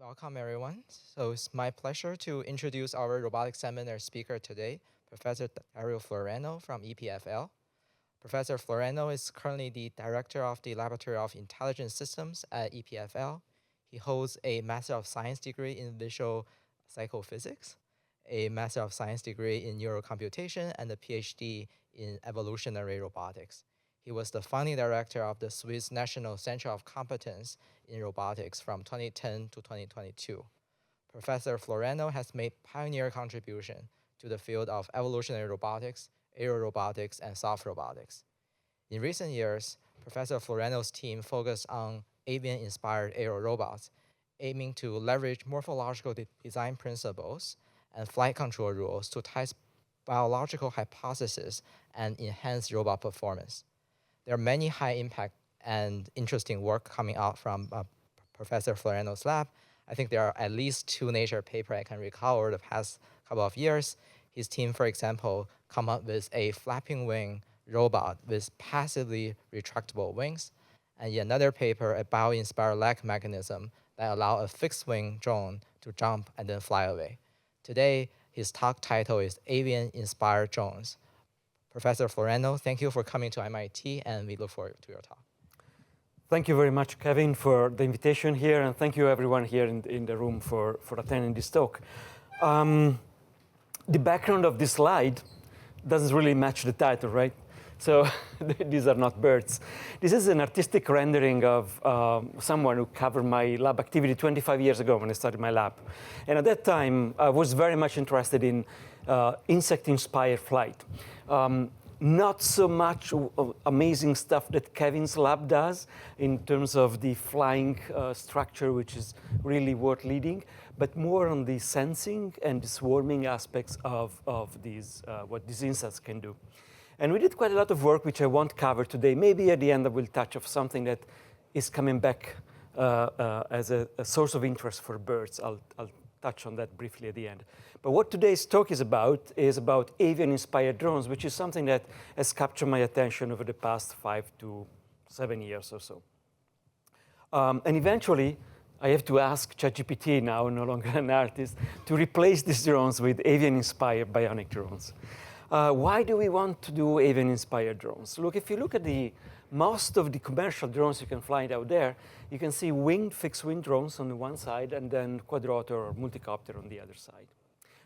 Welcome, everyone. So it's my pleasure to introduce our robotics seminar speaker today, Professor Dario Floreano from EPFL. Professor Floreano is currently the director of the Laboratory of Intelligent Systems at EPFL. He holds a Master of Science degree in Visual Psychophysics, a Master of Science degree in Neurocomputation, and a PhD in Evolutionary Robotics. He was the founding director of the Swiss National Center of Competence in Robotics from 2010 to 2022. Professor Floreano has made pioneer contribution to the field of evolutionary robotics, aerorobotics, and soft robotics. In recent years, Professor Floreano's team focused on avian-inspired aero robots, aiming to leverage morphological design principles and flight control rules to test biological hypotheses and enhance robot performance. There are many high-impact and interesting work coming out from Professor Floreano's lab. I think there are at least 2 Nature papers I can recall over the past couple of years. His team, for example, come up with a flapping wing robot with passively retractable wings, and yet another paper, a bio-inspired leg mechanism that allow a fixed-wing drone to jump and then fly away. Today, his talk title is Avian-Inspired Drones. Professor Floreano, thank you for coming to MIT, and we look forward to your talk. Thank you very much, Kevin, for the invitation here, and thank you everyone here in the room for attending this talk. The background of this slide doesn't really match the title, right? So these are not birds. This is an artistic rendering of someone who covered my lab activity 25 years ago when I started my lab. And at that time, I was very much interested in insect-inspired flight. Not so much amazing stuff that Kevin's lab does in terms of the flying structure, which is really worth leading, but more on the sensing and the swarming aspects of these, what these insects can do. And we did quite a lot of work, which I won't cover today. Maybe at the end I will touch on something that is coming back as a source of interest for birds. I'll touch on that briefly at the end. But what today's talk is about avian-inspired drones, which is something that has captured my attention over the past 5 to 7 years or so. And eventually, I have to ask ChatGPT now, no longer an artist, to replace these drones with avian-inspired bionic drones. Why do we want to do avian-inspired drones? Look, if you look at most of the commercial drones you can fly out there, you can see winged, fixed-wing drones on the one side, and then quadrotor or multicopter on the other side.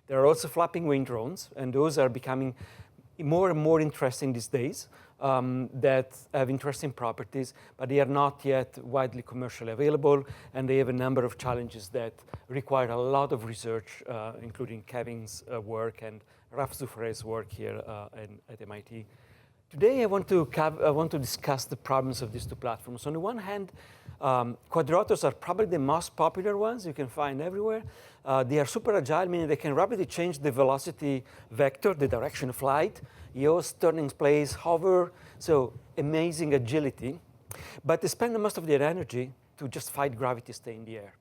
There are also flapping wing drones, and those are becoming more and more interesting these days, that have interesting properties, but they are not yet widely commercially available, and they have a number of challenges that require a lot of research, including Kevin's work and Raf Zuffar's work here at MIT. Today, I want to discuss the problems of these 2 platforms. On the one hand, quadrotors are probably the most popular ones you can find everywhere. They are super agile, meaning they can rapidly change the velocity vector, the direction of flight, yaws, turning place, hover, so amazing agility. But they spend most of their energy to just fight gravity, stay in the air.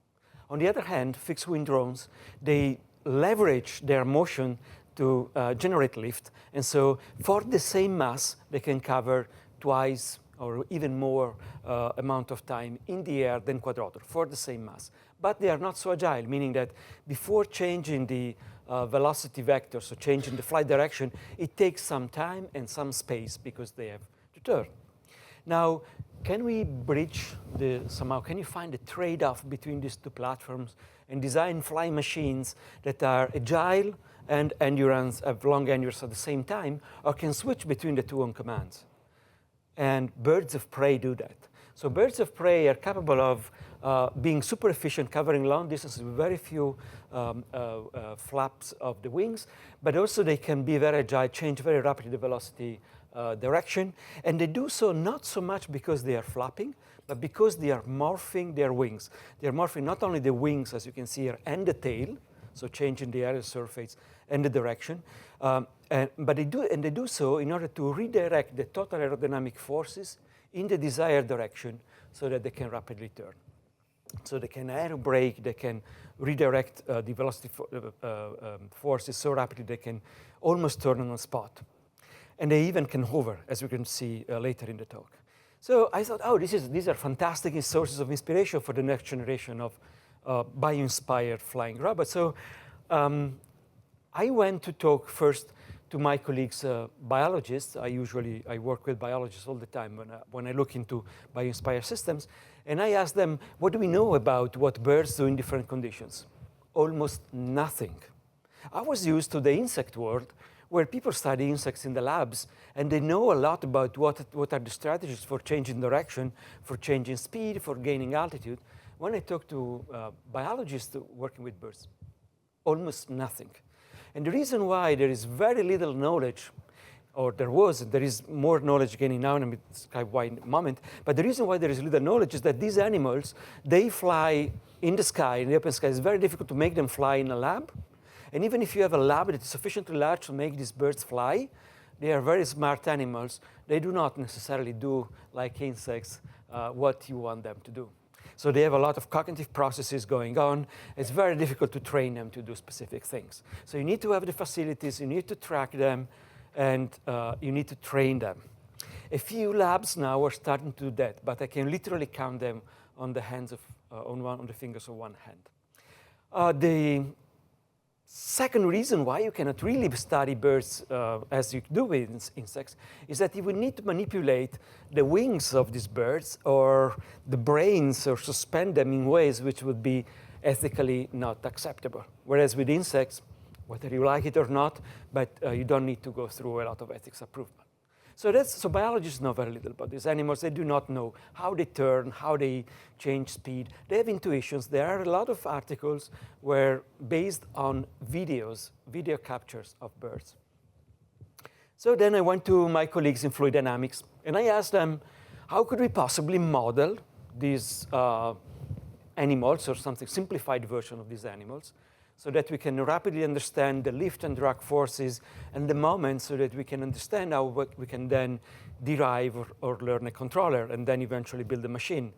On the other hand, fixed-wing drones, they leverage their motion to generate lift. And so for the same mass, they can cover twice or even more amount of time in the air than quadrotor for the same mass. But they are not so agile, meaning that before changing the velocity vector, so changing the flight direction, it takes some time and some space because they have to turn. Now, can we bridge somehow, can you find a trade-off between these 2 platforms and design flying machines that are agile and endurance, have long endurance at the same time, or can switch between the 2 on commands? And birds of prey do that. So birds of prey are capable of being super efficient, covering long distances with very few flaps of the wings, but also they can be very agile, change very rapidly the velocity direction. And they do so not so much because they are flapping, but because they are morphing their wings. They are morphing not only the wings, as you can see here, and the tail, so changing the aerial surface and the direction, but they do so in order to redirect the total aerodynamic forces in the desired direction so that they can rapidly turn. So they can aero brake, they can redirect the velocity forces so rapidly they can almost turn on the spot. And they even can hover, as we can see later in the talk. So I thought, oh, these are fantastic sources of inspiration for the next generation of bio-inspired flying robot. So I went to talk first to my colleagues, biologists. I work with biologists all the time when I look into bio-inspired systems. And I asked them, what do we know about what birds do in different conditions? Almost nothing. I was used to the insect world, where people study insects in the labs, and they know a lot about what are the strategies for changing direction, for changing speed, for gaining altitude. When I talk to biologists working with birds, almost nothing. And the reason why there is very little knowledge, or there is more knowledge gaining now in a sky-wide moment, but the reason why there is little knowledge is that these animals, they fly in the sky, in the open sky. It's very difficult to make them fly in a lab. And even if you have a lab that is sufficiently large to make these birds fly, they are very smart animals. They do not necessarily do, like insects, what you want them to do. So they have a lot of cognitive processes going on. It's very difficult to train them to do specific things. So you need to have the facilities, you need to track them, and you need to train them. A few labs now are starting to do that, but I can literally count them on the hands of, on the fingers of one hand. The second reason why you cannot really study birds as you do with insects is that you would need to manipulate the wings of these birds or the brains or suspend them in ways which would be ethically not acceptable. Whereas with insects, whether you like it or not, but you don't need to go through a lot of ethics approval. So biologists know very little about these animals. They do not know how they turn, how they change speed. They have intuitions. There are a lot of articles where based on video captures of birds. So then I went to my colleagues in fluid dynamics, and I asked them, how could we possibly model these animals, or something simplified version of these animals, so that we can rapidly understand the lift and drag forces and the moment, so that we can understand how we can then derive or learn a controller and then eventually build a machine.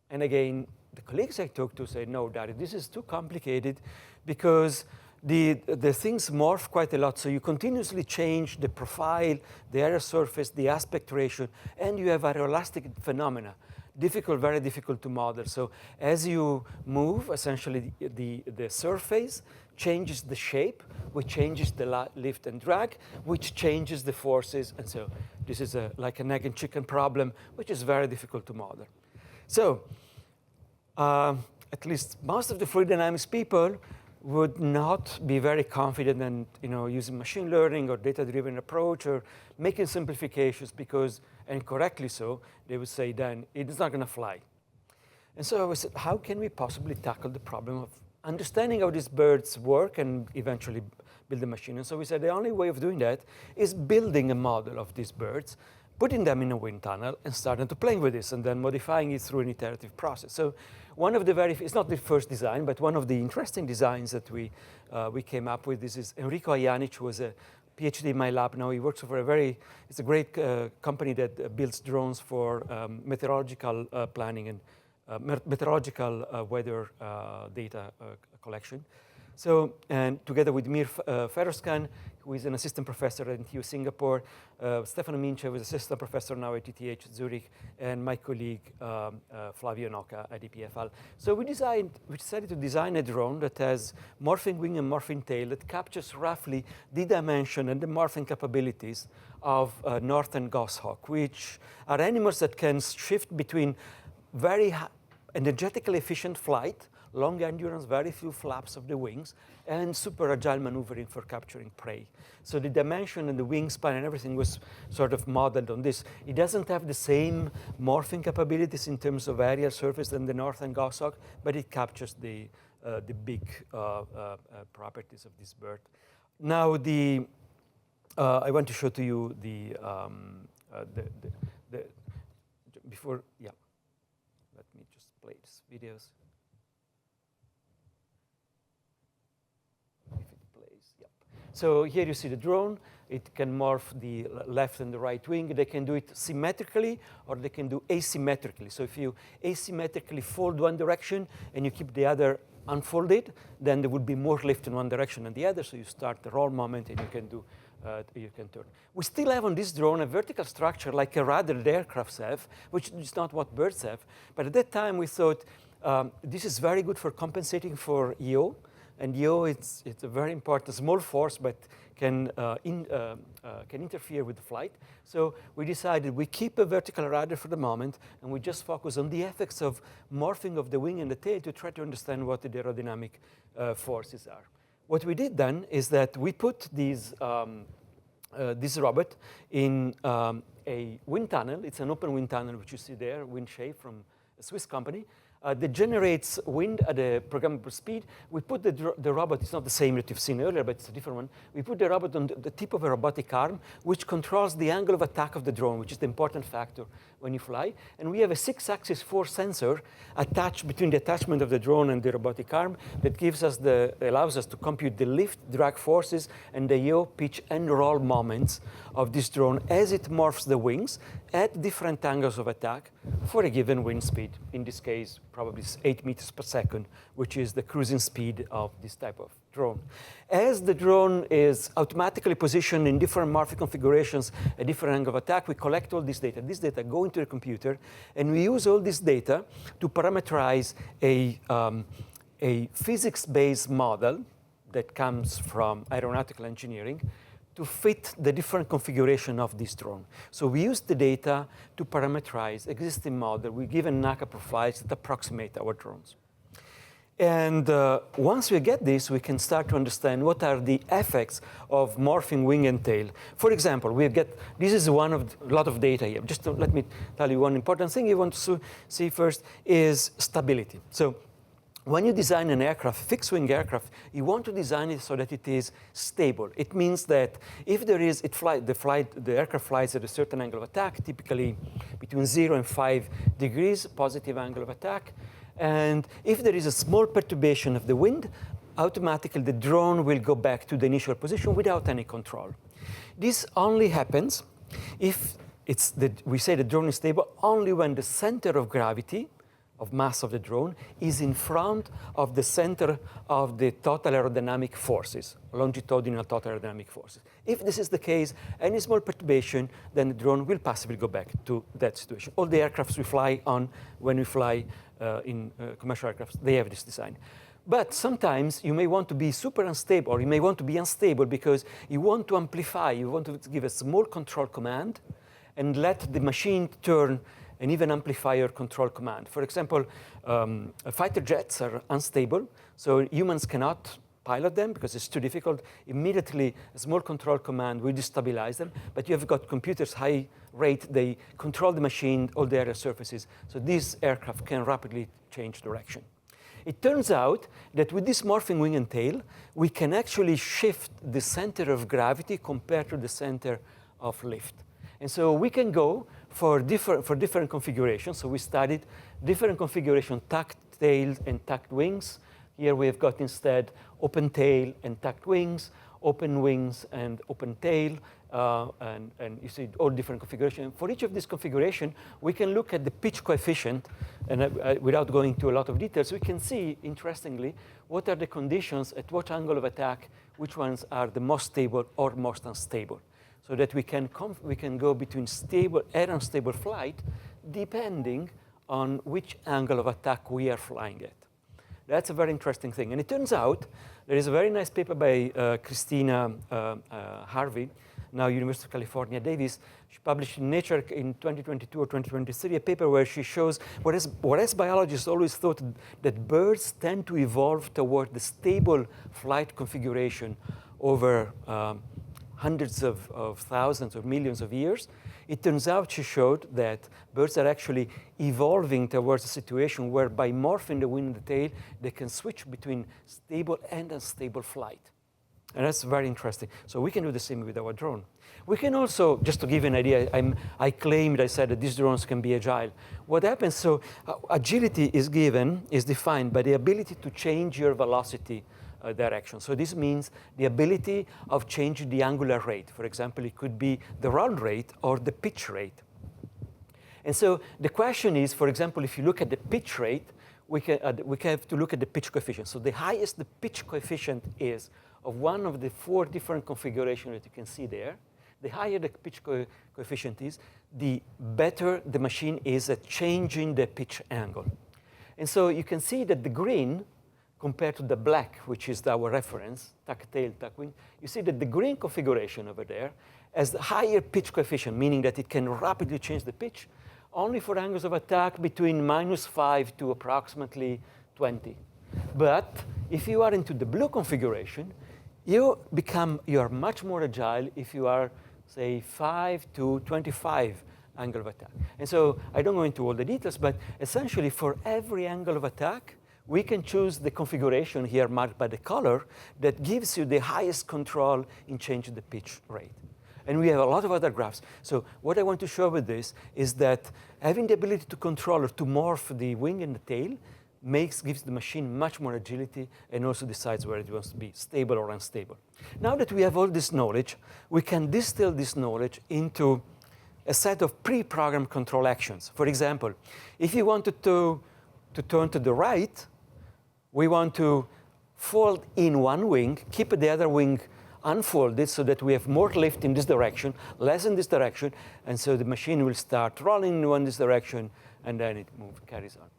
And again, the colleagues I talked to say, no, Dario, this is too complicated because the things morph quite a lot. So you continuously change the profile, the area surface, the aspect ratio, and you have aeroelastic phenomena. Very difficult to model. So as you move, essentially the surface changes the shape, which changes the lift and drag, which changes the forces. And so this is like an egg and chicken problem, which is very difficult to model. So at least most of the fluid dynamics people would not be very confident in using machine learning or data-driven approach or making simplifications because, and correctly so, they would say then it's not going to fly. And so I said, how can we possibly tackle the problem of understanding how these birds work and eventually build a machine? And so we said the only way of doing that is building a model of these birds, putting them in a wind tunnel and starting to play with this and then modifying it through an iterative process. So one of the it's not the first design, but one of the interesting designs that we came up with, this is Enrico Ajanic, who was a PhD in my lab now. He works for it's a great company that builds drones for meteorological planning and meteorological weather data collection. So, and together with Mir Feroscan, who is an assistant professor at TU Singapore, Stefano Mince, who is assistant professor now at ETH Zurich, and my colleague Flavio Noca at EPFL. So we decided to design a drone that has morphing wing and morphing tail that captures roughly the dimension and the morphing capabilities of northern goshawk, which are animals that can shift between very energetically efficient flight, long endurance, very few flaps of the wings, and super agile maneuvering for capturing prey. So the dimension and the wingspan and everything was sort of modeled on this. It doesn't have the same morphing capabilities in terms of aerial surface than the northern goshawk, but it captures the big properties of this bird. Now I want to show to you before, yeah. Let me just play these videos. So here you see the drone. It can morph the left and the right wing. They can do it symmetrically, or they can do asymmetrically. So if you asymmetrically fold one direction and you keep the other unfolded, then there would be more lift in one direction than the other. So you start the roll moment and you can turn. We still have on this drone a vertical structure like a rudder that aircrafts have, which is not what birds have. But at that time we thought, This is very good for compensating for yaw. And yaw, it's a very important small force, but can interfere with the flight. So we decided we keep a vertical rudder for the moment, and we just focus on the effects of morphing of the wing and the tail to try to understand what the aerodynamic forces are. What we did then is that we put this robot in a wind tunnel. It's an open wind tunnel, which you see there, wind shape from a Swiss company. That generates wind at a programmable speed. We put the robot, it's not the same that you've seen earlier, but it's a different one. We put the robot on the tip of a robotic arm, which controls the angle of attack of the drone, which is the important factor when you fly. And we have a 6-axis force sensor attached between the attachment of the drone and the robotic arm that allows us to compute the lift, drag forces, and the yaw, pitch, and roll moments of this drone as it morphs the wings at different angles of attack for a given wind speed. In this case, probably 8 meters per second, which is the cruising speed of this type of drone. As the drone is automatically positioned in different morphic configurations at different angle of attack, we collect all this data. This data go into the computer, and we use all this data to parameterize a physics-based model that comes from aeronautical engineering to fit the different configuration of this drone. So we use the data to parameterize existing model. We give NACA profiles that approximate our drones. And once we get this, we can start to understand what are the effects of morphing wing and tail. For example, this is one of a lot of data here. Just let me tell you one important thing you want to see first is stability. So when you design an aircraft, fixed-wing aircraft, you want to design it so that it is stable. It means that if the aircraft flies at a certain angle of attack, typically between 0 and 5 degrees, positive angle of attack. And if there is a small perturbation of the wind, automatically the drone will go back to the initial position without any control. This only happens if we say the drone is stable only when the center of gravity of mass of the drone is in front of the center of the total aerodynamic forces, longitudinal total aerodynamic forces. If this is the case, any small perturbation, then the drone will passively go back to that situation. All the aircrafts we fly on, when we fly in commercial aircrafts, they have this design. But sometimes you may want to be super unstable, or you may want to be unstable because you want to amplify, you want to give a small control command and let the machine turn and even amplify your control command. For example, fighter jets are unstable, so humans cannot pilot them because it's too difficult. Immediately, a small control command will destabilize them, but you have got computers high rate, they control the machine, all the area surfaces, so these aircraft can rapidly change direction. It turns out that with this morphing wing and tail, we can actually shift the center of gravity compared to the center of lift. And so we can go for different configurations. So we studied different configuration, tucked tails and tucked wings. Here we have got instead open tail and tucked wings, open wings and open tail, and you see all different configurations. For each of these configurations, we can look at the pitch coefficient, and without going into a lot of details, we can see, interestingly, what are the conditions at what angle of attack, which ones are the most stable or most unstable, so that we can go between stable and unstable flight depending on which angle of attack we are flying at. That's a very interesting thing. And it turns out there is a very nice paper by Christina Harvey, now University of California, Davis. She published in Nature in 2022 or 2023 a paper where she shows, whereas biologists always thought that birds tend to evolve toward the stable flight configuration over hundreds of thousands or millions of years, it turns out, she showed, that birds are actually evolving towards a situation where by morphing the wing and the tail, they can switch between stable and unstable flight. And that's very interesting. So we can do the same with our drone. We can also, just to give you an idea, I said that these drones can be agile. What happens, so agility is defined by the ability to change your velocity direction. So this means the ability of changing the angular rate. For example, it could be the roll rate or the pitch rate. And so the question is, for example, if you look at the pitch rate, we have to look at the pitch coefficient. So the highest the pitch coefficient is of one of the 4 different configurations that you can see there, the higher the pitch coefficient is, the better the machine is at changing the pitch angle. And so you can see that the green, compared to the black, which is our reference, tuck tail, tuck wing, you see that the green configuration over there has the higher pitch coefficient, meaning that it can rapidly change the pitch, only for angles of attack between -5 to approximately 20. But if you are into the blue configuration, you are much more agile if you are, say, 5 to 25 angle of attack. And so I don't go into all the details, but essentially for every angle of attack, we can choose the configuration here marked by the color that gives you the highest control in changing the pitch rate. And we have a lot of other graphs. So what I want to show with this is that having the ability to control or to morph the wing and the tail gives the machine much more agility and also decides whether it wants to be stable or unstable. Now that we have all this knowledge, we can distill this knowledge into a set of pre-programmed control actions. For example, if you wanted to turn to the right, we want to fold in one wing, keep the other wing unfolded so that we have more lift in this direction, less in this direction, and so the machine will start rolling in this direction, and then it carries on.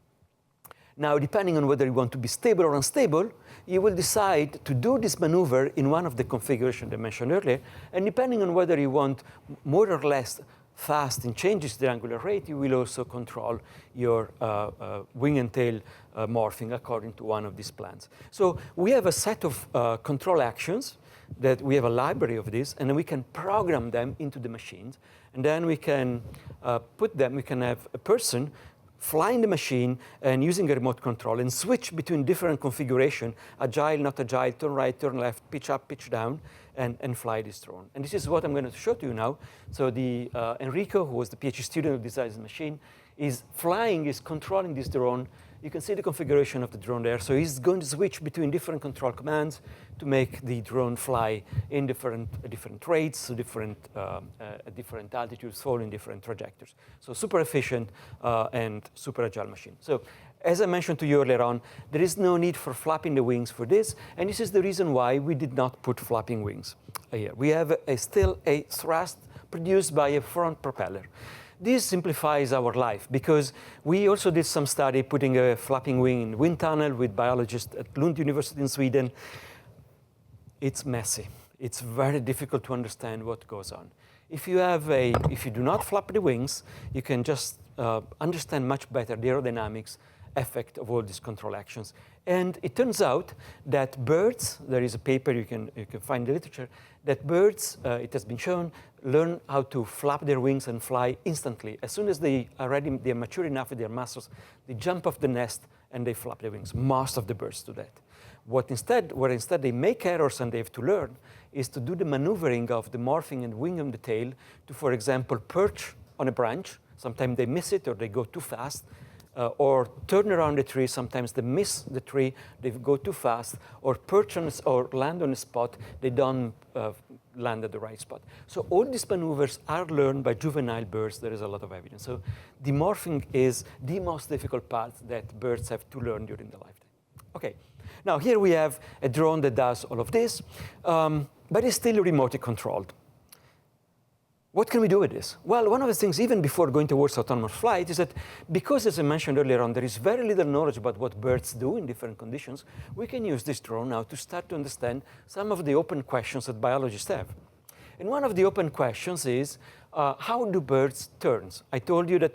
Now, depending on whether you want to be stable or unstable, you will decide to do this maneuver in one of the configurations I mentioned earlier, and depending on whether you want more or less fast in changes to the angular rate, you will also control your wing and tail morphing according to one of these plans. So we have a set of control actions that we have a library of this, and then we can program them into the machines, and then we can we can have a person flying the machine and using a remote control and switch between different configuration, agile, not agile, turn right, turn left, pitch up, pitch down, and fly this drone. And this is what I'm going to show to you now. So the Enrico, who was the PhD student who designed the machine, is controlling this drone. You can see the configuration of the drone there. So he's going to switch between different control commands to make the drone fly in different rates, so different altitudes, fall in different trajectories. So super efficient and super agile machine. So as I mentioned to you earlier on, there is no need for flapping the wings for this, and this is the reason why we did not put flapping wings here. We have still a thrust produced by a front propeller. This simplifies our life because we also did some study putting a flapping wing in wind tunnel with biologists at Lund University in Sweden. It's messy. It's very difficult to understand what goes on. If you do not flap the wings, you can just understand much better the aerodynamics effect of all these control actions. And it turns out that birds, there is a paper you can find in the literature, that birds, it has been shown, learn how to flap their wings and fly instantly. As soon as they are mature enough with their muscles, they jump off the nest and they flap their wings. Most of the birds do that. Where instead they make errors and they have to learn is to do the maneuvering of the morphing and wing and the tail to, for example, perch on a branch. Sometimes they miss it or they go too fast. Or turn around the tree. Sometimes they miss the tree, they go too fast, or perch on or land on a spot, they don't land at the right spot. So all these maneuvers are learned by juvenile birds. There is a lot of evidence. So the morphing is the most difficult part that birds have to learn during their lifetime. Okay, now here we have a drone that does all of this, but it's still remotely controlled. What can we do with this? Well, one of the things, even before going towards autonomous flight, is that because, as I mentioned earlier on, there is very little knowledge about what birds do in different conditions, we can use this drone now to start to understand some of the open questions that biologists have. And one of the open questions is, how do birds turn? I told you that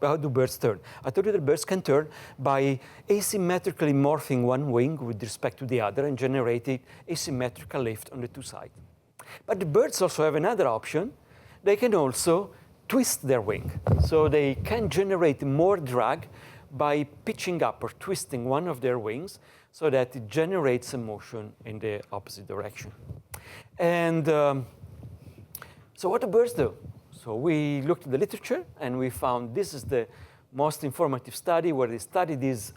how do birds turn? I told you that birds can turn by asymmetrically morphing one wing with respect to the other and generating asymmetrical lift on the two sides. But the birds also have another option. They can also twist their wing. So they can generate more drag by pitching up or twisting one of their wings so that it generates a motion in the opposite direction. And so what do birds do? So we looked at the literature and we found this is the most informative study where they study this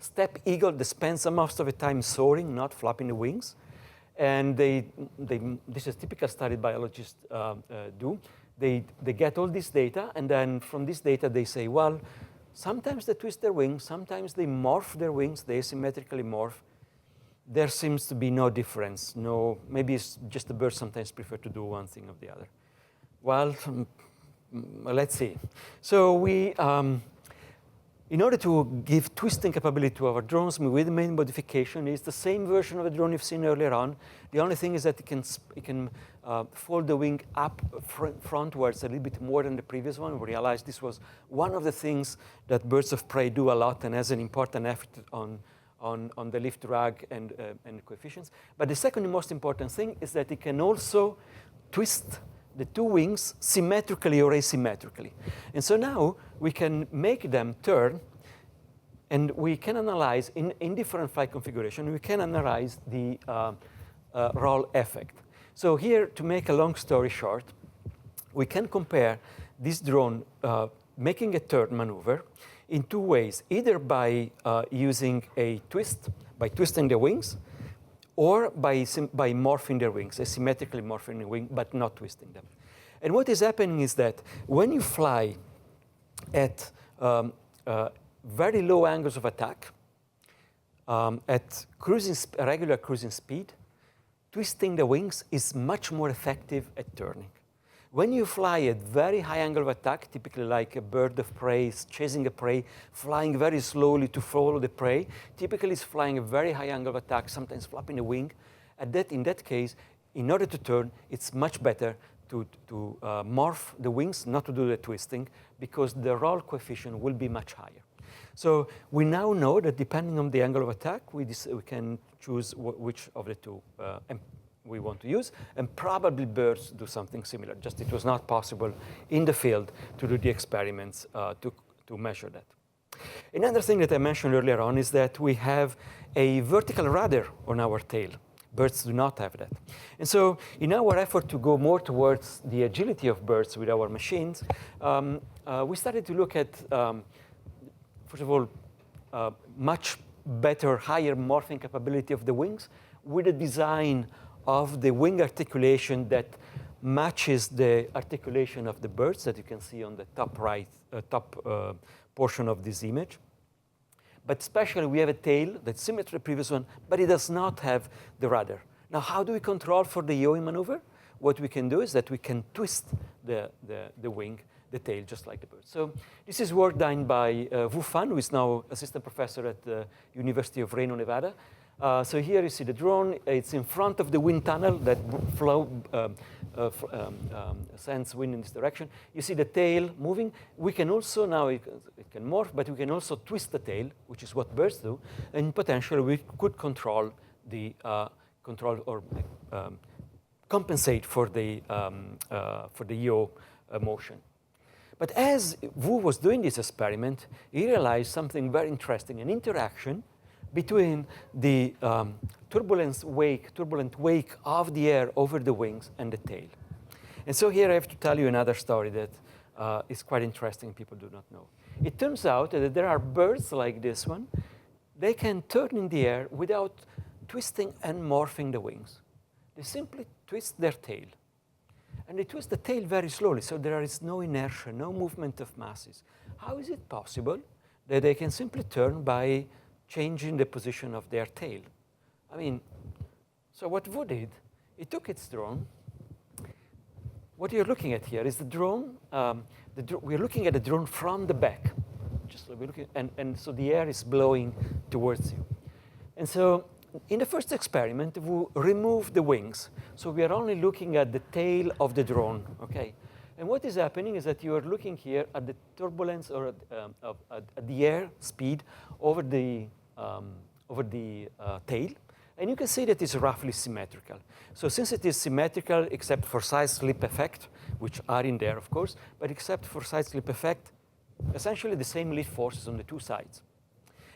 steppe eagle that spends most of the time soaring, not flapping the wings. And this is a typical study biologists do. They get all this data, and then from this data they say, well, sometimes they twist their wings, sometimes they morph their wings, they asymmetrically morph. There seems to be no difference. No, maybe it's just the birds sometimes prefer to do one thing or the other. Well, let's see. So we In order to give twisting capability to our drones, the main modification is the same version of the drone you've seen earlier on. The only thing is that it can fold the wing up frontwards a little bit more than the previous one. We realized this was one of the things that birds of prey do a lot and has an important effect on the lift drag and coefficients. But the second most important thing is that it can also twist the two wings symmetrically or asymmetrically. And so now we can make them turn, and we can analyze in different flight configuration, we can analyze the roll effect. So here, to make a long story short, we can compare this drone making a turn maneuver in two ways, either by using a twist, by twisting the wings, or by morphing their wings, asymmetrically morphing the wing, but not twisting them. And what is happening is that when you fly at very low angles of attack, at regular cruising speed, twisting the wings is much more effective at turning. When you fly at very high angle of attack, typically like a bird of prey is chasing a prey, flying very slowly to follow the prey, typically it's flying a very high angle of attack, sometimes flapping the wing. In that case, in order to turn, it's much better to morph the wings, not to do the twisting, because the roll coefficient will be much higher. So we now know that depending on the angle of attack, we can choose which of the two we want to use, and probably birds do something similar. Just it was not possible in the field to do the experiments to measure that. Another thing that I mentioned earlier on is that we have a vertical rudder on our tail. Birds do not have that. And so in our effort to go more towards the agility of birds with our machines, we started to look at, first of all, much better, higher morphing capability of the wings with a design of the wing articulation that matches the articulation of the birds that you can see on the top right, portion of this image. But especially we have a tail that's similar to the previous one, but it does not have the rudder. Now, how do we control for the yawing maneuver? What we can do is that we can twist the wing, the tail, just like the bird. So this is work done by Wu Fan, who is now assistant professor at the University of Reno, Nevada. So here you see the drone. It's in front of the wind tunnel that sends wind in this direction. You see the tail moving. We can also now, it can morph, but we can also twist the tail, which is what birds do. And potentially we could control or compensate for the yaw motion. But as Wu was doing this experiment, he realized something very interesting, an interaction between the turbulent wake of the air over the wings and the tail. And so here I have to tell you another story that is quite interesting, people do not know. It turns out that there are birds like this one. They can turn in the air without twisting and morphing the wings. They simply twist their tail. And they twist the tail very slowly, so there is no inertia, no movement of masses. How is it possible that they can simply turn by changing the position of their tail? I mean, so what Wu did, he took its drone. What you're looking at here is the drone. We're looking at the drone from the back. Just we're looking, and so the air is blowing towards you. And so in the first experiment, we removed the wings. So we are only looking at the tail of the drone, okay? And what is happening is that you are looking here at the turbulence or at the air speed over the tail. And you can see that it's roughly symmetrical. So since it is symmetrical, except for side slip effect, which are in there, of course, but except for side slip effect, essentially the same lift forces on the two sides.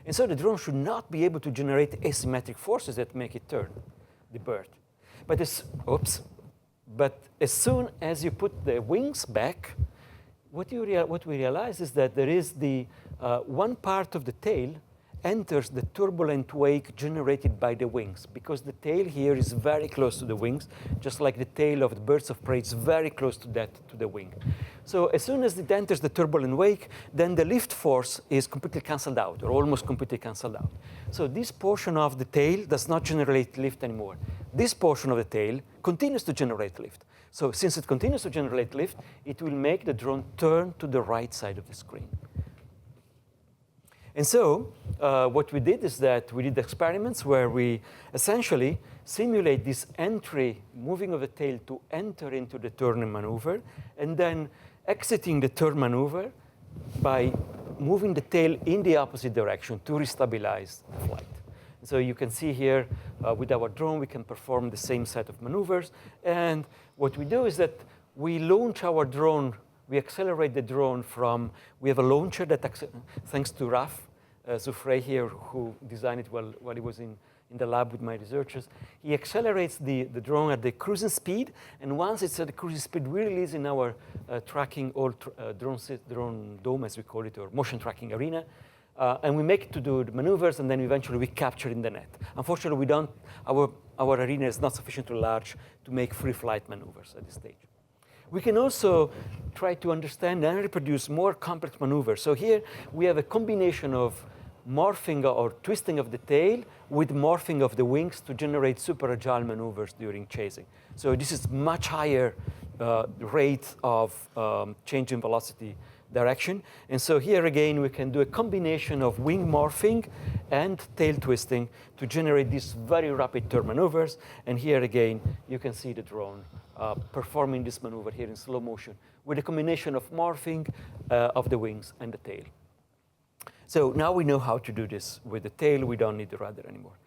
And so the drone should not be able to generate asymmetric forces that make it turn, the bird. But as soon as you put the wings back, what we realize is that there is the one part of the tail enters the turbulent wake generated by the wings, because the tail here is very close to the wings, just like the tail of the birds of prey is very close to the wing. So as soon as it enters the turbulent wake, then the lift force is completely canceled out, or almost completely canceled out. So this portion of the tail does not generate lift anymore. This portion of the tail continues to generate lift. So since it continues to generate lift, it will make the drone turn to the right side of the screen. And so what we did is that we did experiments where we essentially simulate this entry, moving of the tail to enter into the turning maneuver, and then exiting the turn maneuver by moving the tail in the opposite direction to restabilize flight. So you can see here with our drone, we can perform the same set of maneuvers. And what we do is that we launch our drone, we accelerate the drone from, we have a launcher that, thanks to Raf Soufrey here, who designed it while he was in the lab with my researchers. He accelerates the drone at the cruising speed. And once it's at the cruising speed, we release in our tracking or drone dome, as we call it, or motion tracking arena. And we make it to do the maneuvers, and then eventually we capture in the net. Unfortunately, we don't, our arena is not sufficiently large to make free flight maneuvers at this stage. We can also try to understand and reproduce more complex maneuvers. So here we have a combination of morphing or twisting of the tail with morphing of the wings to generate super agile maneuvers during chasing. So this is much higher rate of change in velocity direction. And so here again, we can do a combination of wing morphing and tail twisting to generate these very rapid turn maneuvers. And here again, you can see the drone performing this maneuver here in slow motion with a combination of morphing of the wings and the tail. So now we know how to do this with the tail. We don't need the rudder anymore.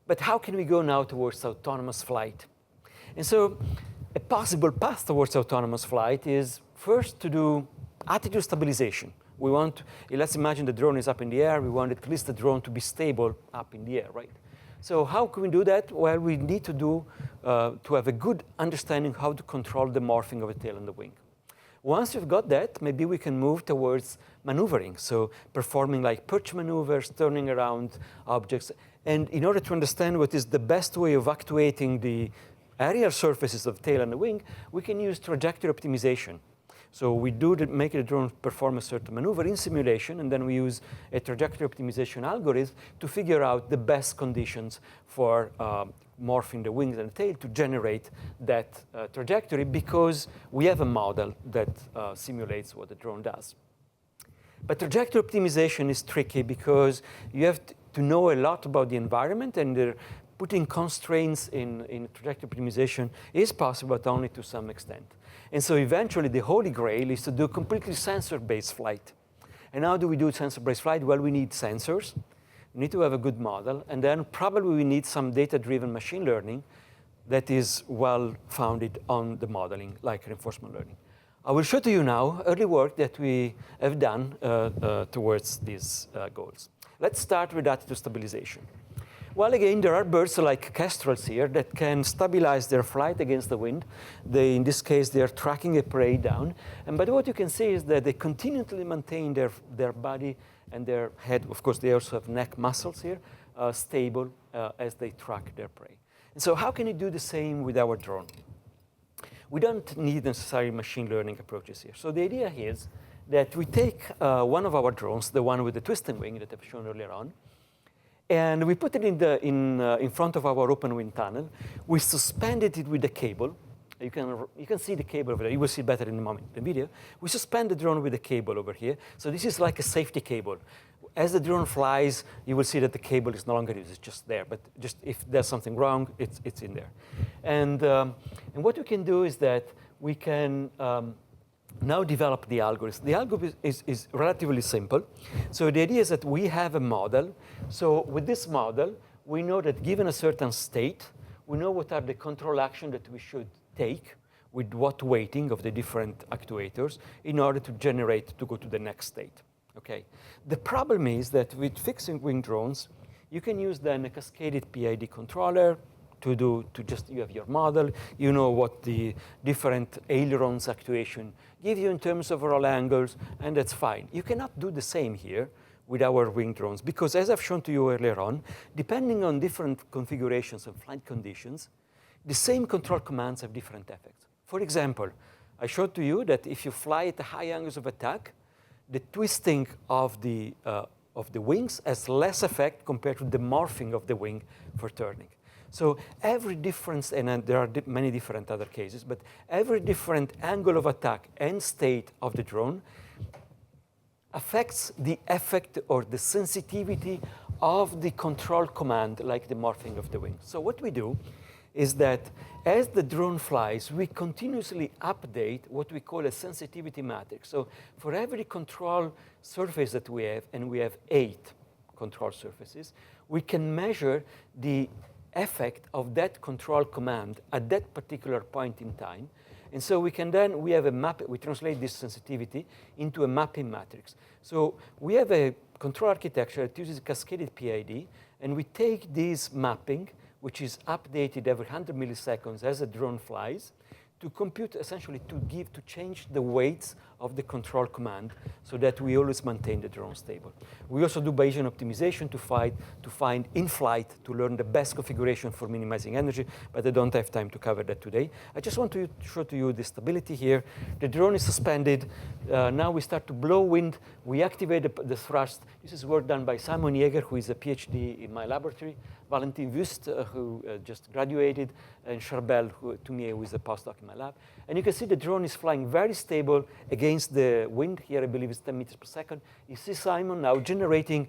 But how can we go now towards autonomous flight? And so a possible path towards autonomous flight is first to do attitude stabilization. We want, let's imagine the drone is up in the air. We want at least the drone to be stable up in the air, right? So how can we do that? Well, we need to have a good understanding how to control the morphing of the tail and the wing. Once you've got that, maybe we can move towards maneuvering. So performing like perch maneuvers, turning around objects. And in order to understand what is the best way of actuating the aerial surfaces of the tail and the wing, we can use trajectory optimization. So we make the drone perform a certain maneuver in simulation, and then we use a trajectory optimization algorithm to figure out the best conditions for morphing the wings and the tail to generate that trajectory, because we have a model that simulates what the drone does. But trajectory optimization is tricky because you have to know a lot about the environment, and putting constraints in trajectory optimization is possible, but only to some extent. And so eventually, the holy grail is to do completely sensor-based flight. And how do we do sensor-based flight? Well, we need sensors. We need to have a good model. And then probably we need some data-driven machine learning that is well-founded on the modeling, like reinforcement learning. I will show to you now early work that we have done towards these goals. Let's start with attitude stabilization. Well, again, there are birds like kestrels here that can stabilize their flight against the wind. In this case, they are tracking a prey down. But what you can see is that they continually maintain their body and their head. Of course, they also have neck muscles here, stable as they track their prey. And so how can you do the same with our drone? We don't need necessarily machine learning approaches here. So the idea is that we take one of our drones, the one with the twisting wing that I've shown earlier on, and we put it in front of our open wind tunnel. We suspended it with a cable. You can see the cable over there. You will see it better in a moment, the video. We suspend the drone with a cable over here. So this is like a safety cable. As the drone flies, you will see that the cable is no longer used. It's just there. But just if there's something wrong, it's in there. And what we can do is that we can now develop the algorithm. The algorithm is relatively simple. So the idea is that we have a model. So with this model, we know that given a certain state, we know what are the control actions that we should take with what weighting of the different actuators in order to go to the next state. Okay. The problem is that with fixed wing drones, you can use then a cascaded PID controller you have your model, you know what the different ailerons actuation give you in terms of roll angles, and that's fine. You cannot do the same here with our wing drones, because as I've shown to you earlier on, depending on different configurations of flight conditions, the same control commands have different effects. For example, I showed to you that if you fly at the high angles of attack, the twisting of the wings has less effect compared to the morphing of the wing for turning. So every difference, and there are many different other cases, but every different angle of attack and state of the drone affects the effect or the sensitivity of the control command, like the morphing of the wing. So what we do is that as the drone flies, we continuously update what we call a sensitivity matrix. So for every control surface that we have, and we have 8 control surfaces, we can measure the effect of that control command at that particular point in time. And so we can then, we have a map, we translate this sensitivity into a mapping matrix. So we have a control architecture that uses cascaded PID, and we take this mapping, which is updated every 100 milliseconds as a drone flies, to compute, essentially to change the weights of the control command so that we always maintain the drone stable. We also do Bayesian optimization to find in flight, to learn the best configuration for minimizing energy, but I don't have time to cover that today. I just want to show to you the stability here. The drone is suspended. Now we start to blow wind. We activate the thrust. This is work done by Simon Jäger, who is a PhD in my laboratory, Valentin Wüst, who just graduated, and Charbel, who is a postdoc in my lab. And you can see the drone is flying very stable against the wind. Here, I believe it's 10 meters per second. You see Simon now generating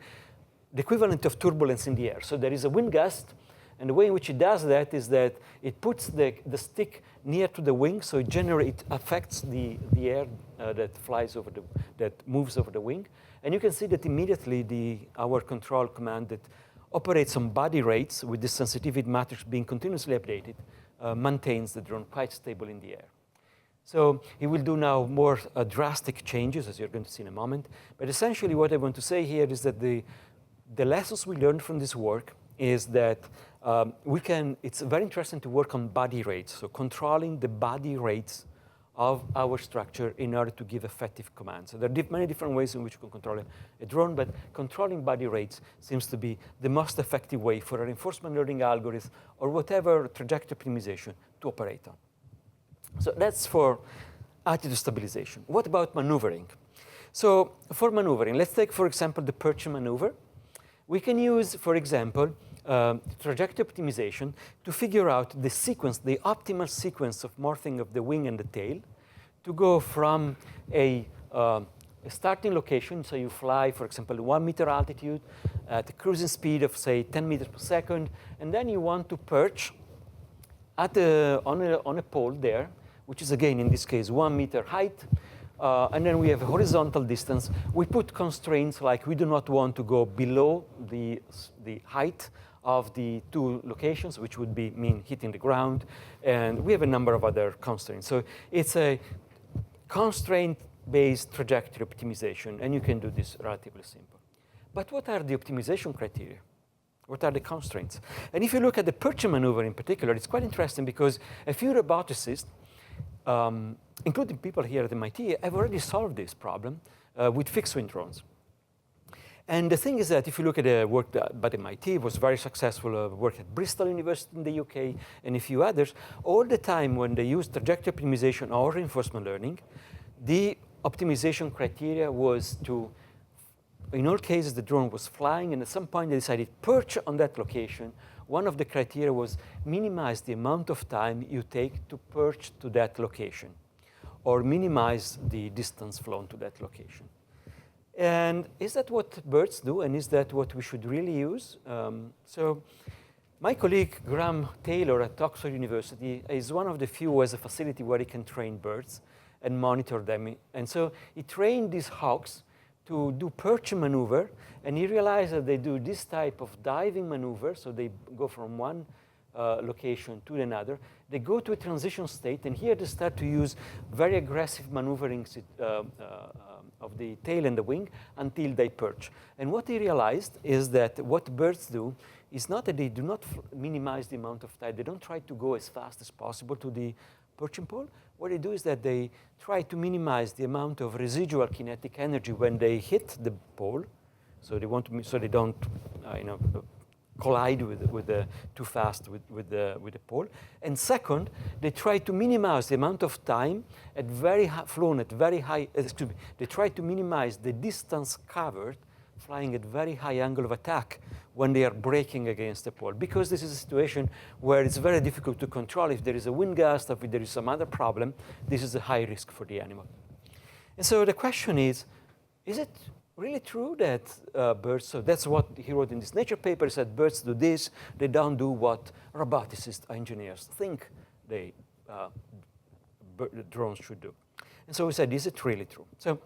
the equivalent of turbulence in the air. So there is a wind gust, and the way in which it does that is that it puts the stick near to the wing, so it affects the air that flies over that moves over the wing. And you can see that immediately our control command that operates on body rates with this sensitivity matrix being continuously updated, maintains the drone quite stable in the air. So he will do now more drastic changes, as you're going to see in a moment. But essentially what I want to say here is that the lessons we learned from this work is that it's very interesting to work on body rates, so controlling the body rates of our structure in order to give effective commands. So there are many different ways in which you can control a drone, but controlling body rates seems to be the most effective way for a reinforcement learning algorithm or whatever trajectory optimization to operate on. So that's for attitude stabilization. What about maneuvering? So for maneuvering, let's take, for example, the perching maneuver. We can use, for example, trajectory optimization to figure out the sequence, the optimal sequence of morphing of the wing and the tail to go from a starting location. So you fly, for example, 1 meter altitude at a cruising speed of, say, 10 meters per second, and then you want to perch on a pole there, which is, again, in this case, 1 meter height. And then we have a horizontal distance. We put constraints like we do not want to go below the height of the 2 locations, which would mean hitting the ground. And we have a number of other constraints. So it's a constraint-based trajectory optimization, and you can do this relatively simple. But what are the optimization criteria? What are the constraints? And if you look at the perching maneuver in particular, it's quite interesting because a few roboticists, including people here at MIT, have already solved this problem with fixed-wing drones. And the thing is that if you look at the work by MIT, it was very successful work at Bristol University in the UK and a few others. All the time when they used trajectory optimization or reinforcement learning, the optimization criteria was to, in all cases, the drone was flying, and at some point they decided perch on that location. One of the criteria was minimize the amount of time you take to perch to that location, or minimize the distance flown to that location. And is that what birds do, and is that what we should really use? So my colleague Graham Taylor at Oxford University is one of the few who has a facility where he can train birds and monitor them. And so he trained these hawks to do perching maneuver, and he realized that they do this type of diving maneuver, so they go from one location to another. They go to a transition state, and here they start to use very aggressive maneuvering of the tail and the wing until they perch. And what he realized is that what birds do is not that they do not minimize the amount of time. They don't try to go as fast as possible to the perching pole. What they do is that they try to minimize the amount of residual kinetic energy when they hit the pole. So they want to, so they don't, collide too fast with the pole. And second, they try to minimize the amount of time at flown at very high. They try to minimize the distance covered flying at very high angle of attack when they are braking against the pole, because this is a situation where it's very difficult to control. If there is a wind gust, or if there is some other problem, this is a high risk for the animal. And so the question is, is it really true that birds, so that's what he wrote in this Nature paper, he said birds do this, they don't do what roboticist engineers think the drones should do. And so we said, is it really true? So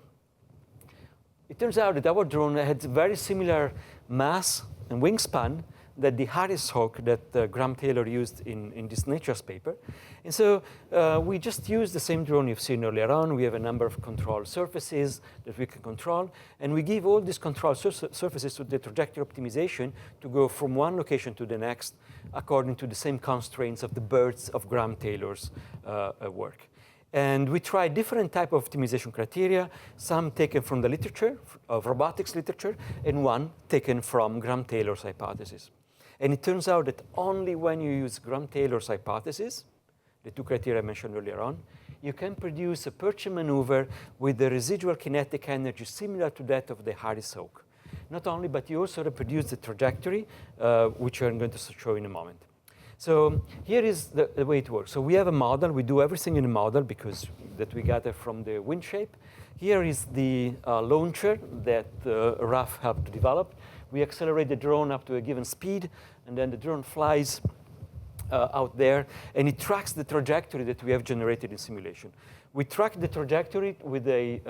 it turns out that our drone had very similar mass and wingspan that the Harris hawk that Graham Taylor used in this Nature's paper. And so we just used the same drone you've seen earlier on. We have a number of control surfaces that we can control. And we give all these control surfaces to the trajectory optimization to go from one location to the next according to the same constraints of the birds of Graham Taylor's work. And we tried different type of optimization criteria, some taken from the literature, of robotics literature, and one taken from Graham Taylor's hypothesis. And it turns out that only when you use Graham Taylor's hypothesis, the two criteria I mentioned earlier on, you can produce a perching maneuver with the residual kinetic energy similar to that of the Harris hawk. Not only, but you also reproduce the trajectory, which I'm going to show in a moment. So here is the way it works. So we have a model. We do everything in a model because that we gather from the wind shape. Here is the launcher that Raf helped to develop. We accelerate the drone up to a given speed, and then the drone flies out there, and it tracks the trajectory that we have generated in simulation. We track the trajectory with a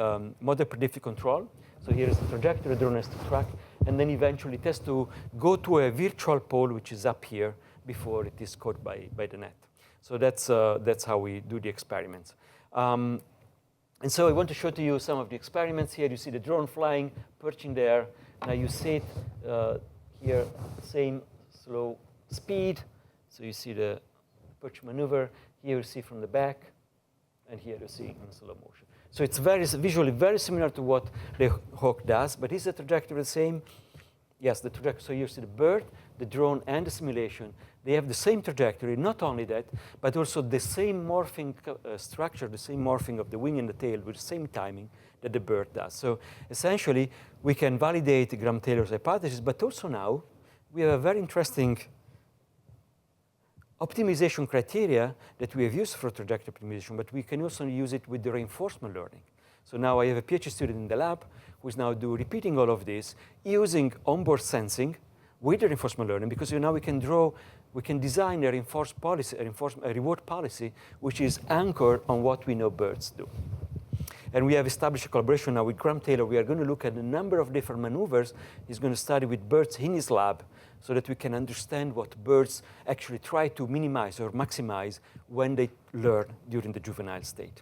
model predictive control. So here is the trajectory the drone has to track, and then eventually it has to go to a virtual pole, which is up here, before it is caught by the net. So that's how we do the experiments. And so I want to show to you some of the experiments here. You see the drone flying, perching there. Now you see it here, same slow speed. So you see the perch maneuver. Here you see from the back, and here you see in slow motion. So it's visually very similar to what the hawk does, but is the trajectory the same? Yes, the trajectory. So you see the bird, the drone, and the simulation. They have the same trajectory, not only that, but also the same morphing structure, the same morphing of the wing and the tail with the same timing that the bird does. So essentially, we can validate Graham Taylor's hypothesis, but also now we have a very interesting optimization criteria that we have used for trajectory optimization, but we can also use it with the reinforcement learning. So now I have a PhD student in the lab who is now repeating all of this using onboard sensing with the reinforcement learning, because now we can design a reinforced policy, a reward policy, which is anchored on what we know birds do. And we have established a collaboration now with Graham Taylor. We are going to look at a number of different maneuvers he's going to study with birds in his lab so that we can understand what birds actually try to minimize or maximize when they learn during the juvenile state.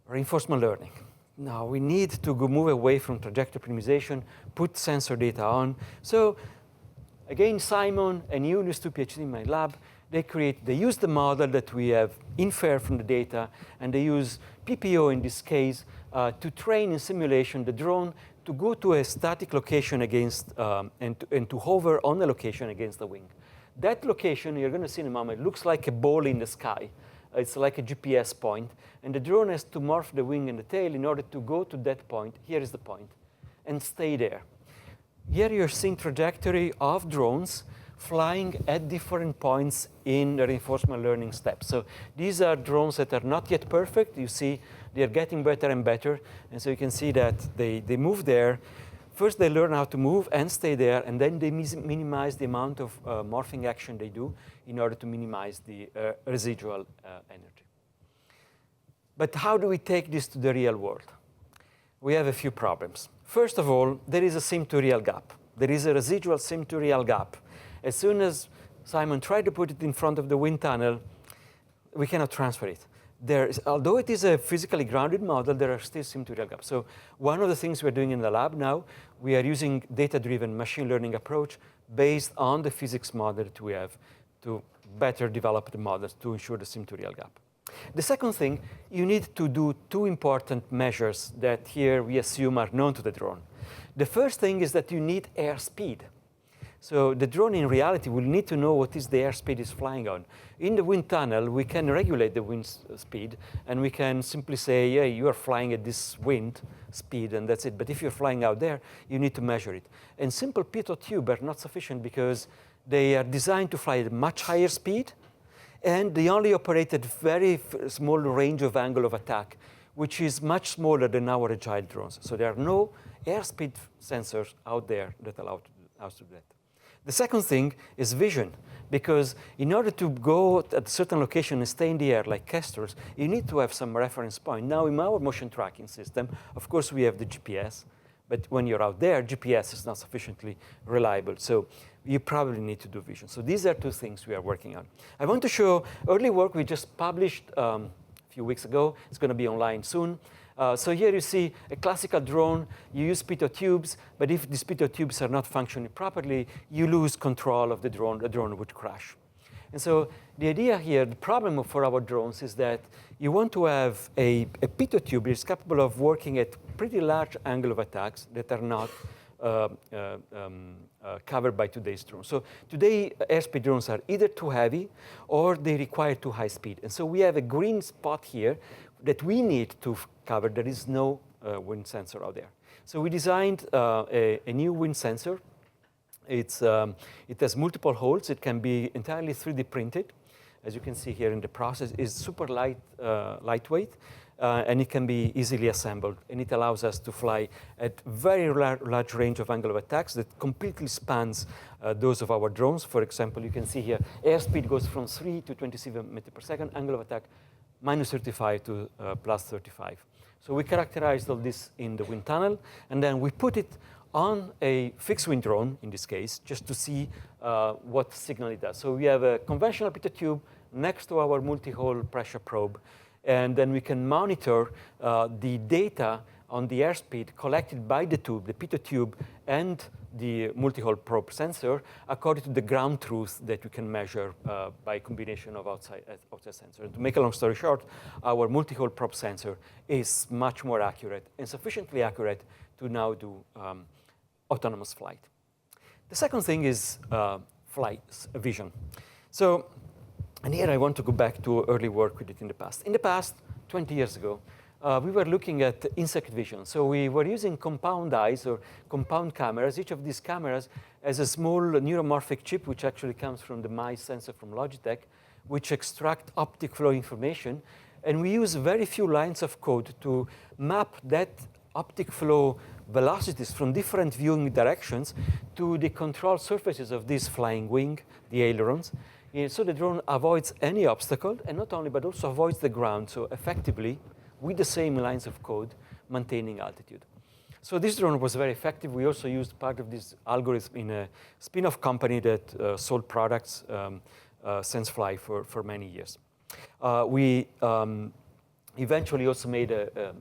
Reinforcement learning. Now we need to move away from trajectory optimization, put sensor data on. So again, Simon and Julius, two PhD in my lab, they use the model that we have inferred from the data, and they use PPO in this case to train in simulation the drone to go to a static location against, and to hover on the location against the wing. That location, you're going to see in a moment, looks like a ball in the sky. It's like a GPS point, and the drone has to morph the wing and the tail in order to go to that point. Here is the point, and stay there. Here you're seeing trajectory of drones flying at different points in the reinforcement learning steps. So these are drones that are not yet perfect. You see they're getting better and better, and so you can see that they move there. First, they learn how to move and stay there, and then they minimize the amount of morphing action they do in order to minimize the residual energy. But how do we take this to the real world? We have a few problems. First of all, there is a sim-to-real gap. There is a residual sim-to-real gap. As soon as Simon tried to put it in front of the wind tunnel, we cannot transfer it. Although it is a physically grounded model, there are still sim-to-real gaps. So one of the things we're doing in the lab now, we are using data-driven machine learning approach based on the physics model that we have to better develop the models to ensure the sim-to-real gap. The second thing, you need to do two important measures that here we assume are known to the drone. The first thing is that you need airspeed. So the drone in reality will need to know what is the airspeed it's flying on. In the wind tunnel, we can regulate the wind speed, and we can simply say, yeah, you are flying at this wind speed, and that's it. But if you're flying out there, you need to measure it. And simple pitot tube are not sufficient because they are designed to fly at a much higher speed, and they only operate at very small range of angle of attack, which is much smaller than our agile drones. So there are no airspeed sensors out there that allow us to do that. The second thing is vision, because in order to go at a certain location and stay in the air like casters, you need to have some reference point. Now, in our motion tracking system, of course, we have the GPS, but when you're out there, GPS is not sufficiently reliable. So you probably need to do vision. So these are two things we are working on. I want to show early work we just published a few weeks ago. It's going to be online soon. So here you see a classical drone. You use pitot tubes, but if these pitot tubes are not functioning properly, you lose control of the drone would crash. And so the idea here, the problem for our drones is that you want to have a pitot tube that is capable of working at pretty large angle of attacks that are not covered by today's drones. So today, airspeed drones are either too heavy or they require too high speed. And so we have a green spot here that we need to cover. There is no wind sensor out there. So we designed a new wind sensor. It has multiple holes. It can be entirely 3D printed. As you can see here in the process, it's super lightweight, and it can be easily assembled. And it allows us to fly at very large range of angle of attacks that completely spans those of our drones. For example, you can see here, airspeed goes from 3 to 27 meters per second, angle of attack minus 35 to plus 35. So we characterized all this in the wind tunnel, and then we put it on a fixed wing drone, in this case, just to see what signal it does. So we have a conventional pitot tube next to our multi-hole pressure probe, and then we can monitor the data on the airspeed collected by the tube, the pitot tube, and the multi-hole probe sensor according to the ground truth that we can measure by a combination of outside sensor. And to make a long story short, our multi-hole probe sensor is much more accurate and sufficiently accurate to now do autonomous flight. The second thing is flight vision. So, and here I want to go back to early work we did in the past. In the past, 20 years ago, we were looking at insect vision. So we were using compound eyes or compound cameras. Each of these cameras has a small neuromorphic chip, which actually comes from the mice sensor from Logitech, which extract optic flow information. And we use very few lines of code to map that optic flow velocities from different viewing directions to the control surfaces of this flying wing, the ailerons. So the drone avoids any obstacle, and not only, but also avoids the ground. So effectively, with the same lines of code, maintaining altitude. So this drone was very effective. We also used part of this algorithm in a spin-off company that sold products, SenseFly, for many years. We eventually also made a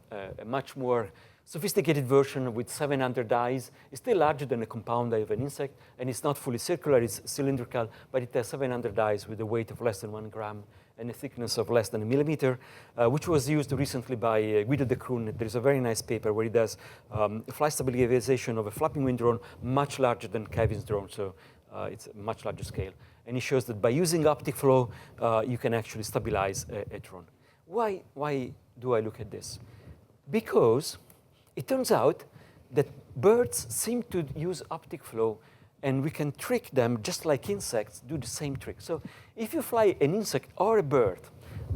much more sophisticated version with 700 eyes. It's still larger than a compound eye of an insect, and it's not fully circular, it's cylindrical, but it has 700 eyes with a weight of less than 1 gram and a thickness of less than 1 millimeter, which was used recently by Guido de Kroon. There's a very nice paper where he does flight stabilization of a flapping wing drone much larger than Kevin's drone, so it's a much larger scale. And he shows that by using optic flow, you can actually stabilize a drone. Why do I look at this? Because it turns out that birds seem to use optic flow, and we can trick them just like insects do the same trick. So if you fly an insect or a bird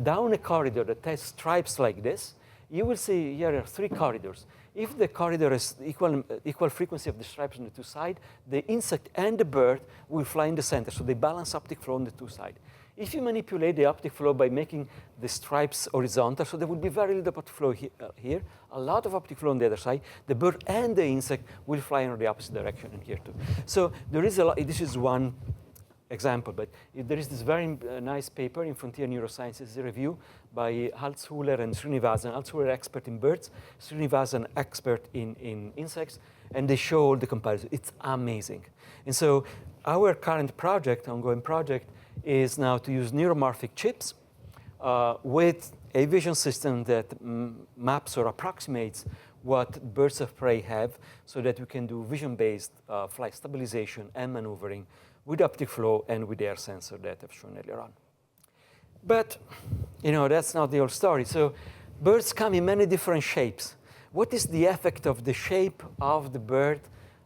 down a corridor that has stripes like this, you will see here are 3 corridors. If the corridor is equal frequency of the stripes on the 2 sides, the insect and the bird will fly in the center. So they balance optic flow on the 2 sides. If you manipulate the optic flow by making the stripes horizontal, so there will be very little optic flow here, a lot of optic flow on the other side, the bird and the insect will fly in the opposite direction and here too. So there is a lot, this is one example, but there is this very nice paper in Frontier Neurosciences, a review by Altshuler and Srinivasan. Altshuler, expert in birds, Srinivasan, expert in insects, and they show all the comparisons. It's amazing. And so our current project, ongoing project, is now to use neuromorphic chips with a vision system that maps or approximates what birds of prey have, so that we can do vision-based flight stabilization and maneuvering with optic flow and with the air sensor that I've shown earlier on. But, you know, that's not the whole story. So birds come in many different shapes. What is the effect of the shape of the bird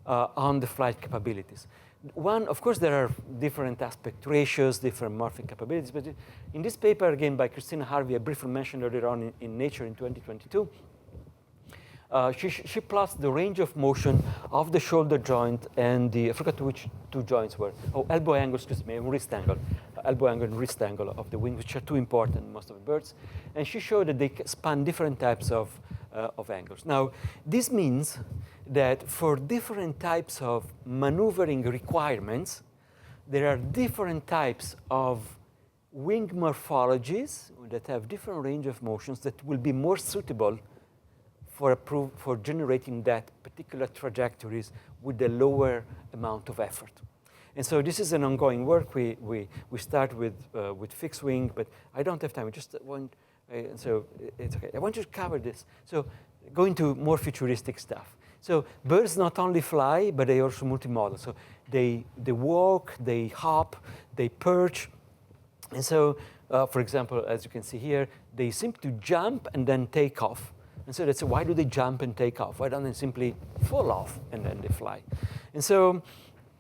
on the flight capabilities? One, of course, there are different aspect ratios, different morphing capabilities, but in this paper, again, by Christina Harvey, I briefly mentioned earlier on in Nature in 2022, she plots the range of motion of the shoulder joint and the, I forgot which two joints were, elbow angle, excuse me, and wrist angle, elbow angle and wrist angle of the wing, which are too important in most of the birds. And she showed that they span different types of angles. Now, this means that for different types of maneuvering requirements, there are different types of wing morphologies that have different range of motions that will be more suitable for generating that particular trajectories with a lower amount of effort. And so this is an ongoing work. We start with fixed wing, but I don't have time. I just want, so it's okay. I want to cover this. So go into more futuristic stuff. So birds not only fly, but they also multimodal. So they walk, they hop, they perch. And so, for example, as you can see here, they seem to jump and then take off. And so that's why do they jump and take off? Why don't they simply fall off and then they fly? And so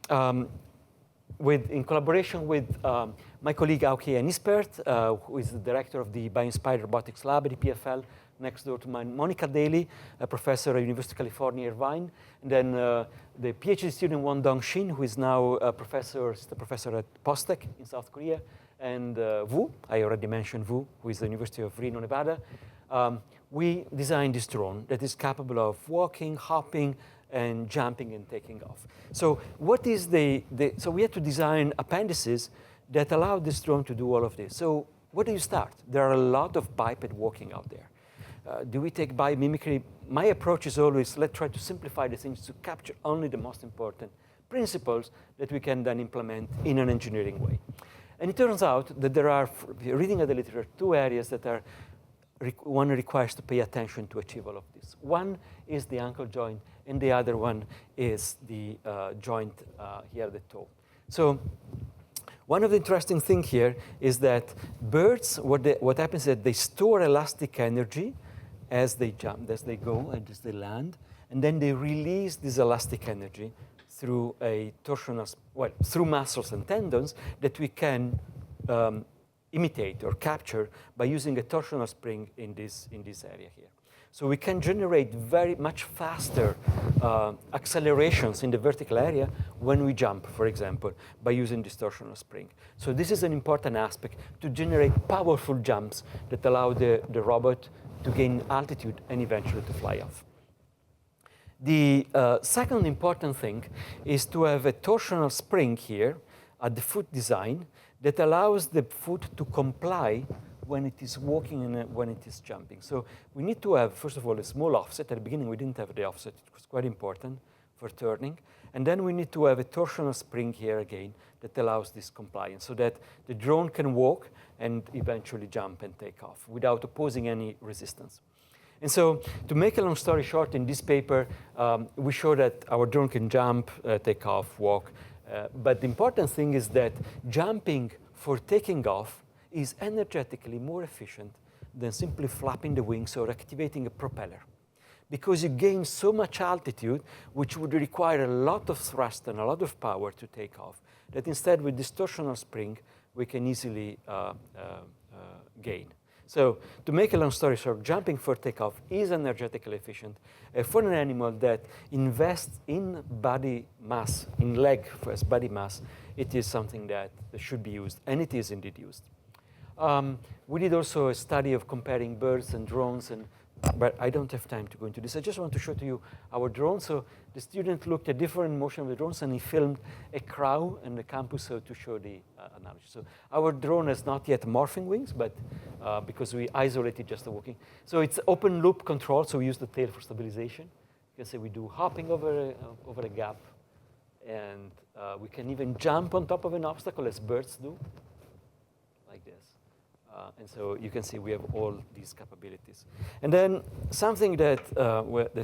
in collaboration with my colleague Avian-Inspired, who is the director of the Avian-Inspired Robotics Lab at the PFL, next door to mine, Monica Daly, a professor at University of California, Irvine, and then the PhD student Won Dong-shin, who is now a professor at Polytechnique in South Korea, and Wu, I already mentioned Wu, who is the University of Reno, Nevada. We designed this drone that is capable of walking, hopping, and jumping and taking off. So what is so we had to design appendices that allow this drone to do all of this. So where do you start? There are a lot of biped walking out there. Do we take biomimicry? My approach is always, let's try to simplify the things to capture only the most important principles that we can then implement in an engineering way. And it turns out that there are, reading at the literature, two areas that are one requires to pay attention to achieve all of this. One is the ankle joint, and the other one is the joint here at the toe. So one of the interesting things here is that birds, what happens is that they store elastic energy as they jump, as they go, and as they land, and then they release this elastic energy through a torsional, through muscles and tendons that we can imitate or capture by using a torsional spring in this area here. So we can generate very much faster accelerations in the vertical area when we jump, for example, by using this torsional spring. So this is an important aspect to generate powerful jumps that allow the robot to gain altitude and eventually to fly off. The second important thing is to have a torsional spring here at the foot design that allows the foot to comply when it is walking and when it is jumping. So we need to have, first of all, a small offset. At the beginning, we didn't have the offset. It was quite important for turning. And then we need to have a torsional spring here again that allows this compliance so that the drone can walk and eventually jump and take off without opposing any resistance. And so to make a long story short, in this paper, we show that our drone can jump, take off, walk. But the important thing is that jumping for taking off is energetically more efficient than simply flapping the wings or activating a propeller, because you gain so much altitude, which would require a lot of thrust and a lot of power to take off, that instead with this torsional spring, we can easily gain. So to make a long story short, jumping for takeoff is energetically efficient for an animal that invests in body mass, in leg as body mass. It is something that should be used, and it is indeed used. We did also a study of comparing birds and drones, but I don't have time to go into this. I just want to show to you our drone. So the student looked at different motion of the drones, and he filmed a crow in the campus to show the analogy. So our drone has not yet morphing wings, but because we isolated just the walking. So it's open loop control, so we use the tail for stabilization. You can say we do hopping over a gap, and we can even jump on top of an obstacle as birds do, like this. And so you can see we have all these capabilities. And then something that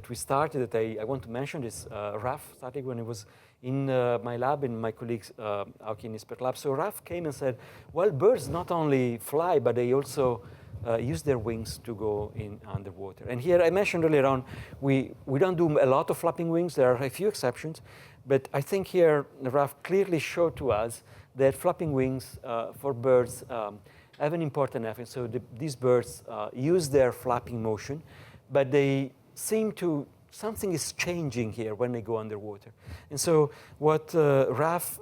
we started that I want to mention is Raf started when he was in my lab, in my colleagues' Avian-Inspired lab. So Raf came and said, well, birds not only fly, but they also use their wings to go in underwater. And here I mentioned earlier on, we don't do a lot of flapping wings. There are a few exceptions. But I think here Raf clearly showed to us that flapping wings for birds have an important effect. So these birds use their flapping motion, but they seem to, something is changing here when they go underwater. And so what Raf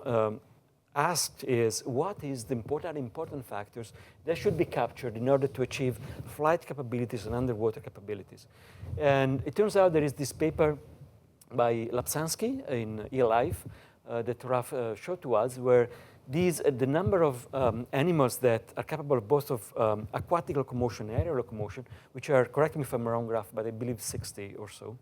asked is, what is the important factors that should be captured in order to achieve flight capabilities and underwater capabilities? And it turns out there is this paper by Lapsansky in eLife that Raf showed to us, where the number of animals that are capable both of aquatic locomotion and aerial locomotion, which are, correct me if I'm wrong, Raf, but I believe 60 or so.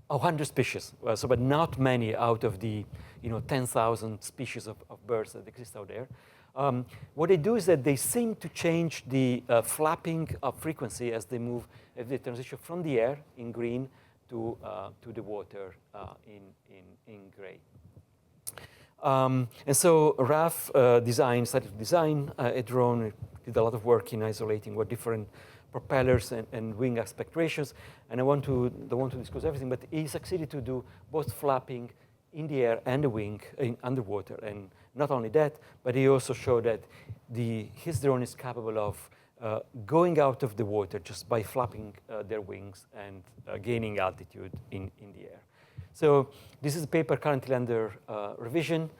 100 species, so, but not many out of the 10,000 species of birds that exist out there. What they do is that they seem to change the flapping of frequency as they move, as they transition from the air in green to the water in gray. And so Raf started to design a drone, did a lot of work in isolating what different propellers and wing aspect ratios, and don't want to disclose everything, but he succeeded to do both flapping in the air and the wing in underwater. And not only that, but he also showed that his drone is capable of going out of the water just by flapping their wings and gaining altitude in the air. So this is a paper currently under revision.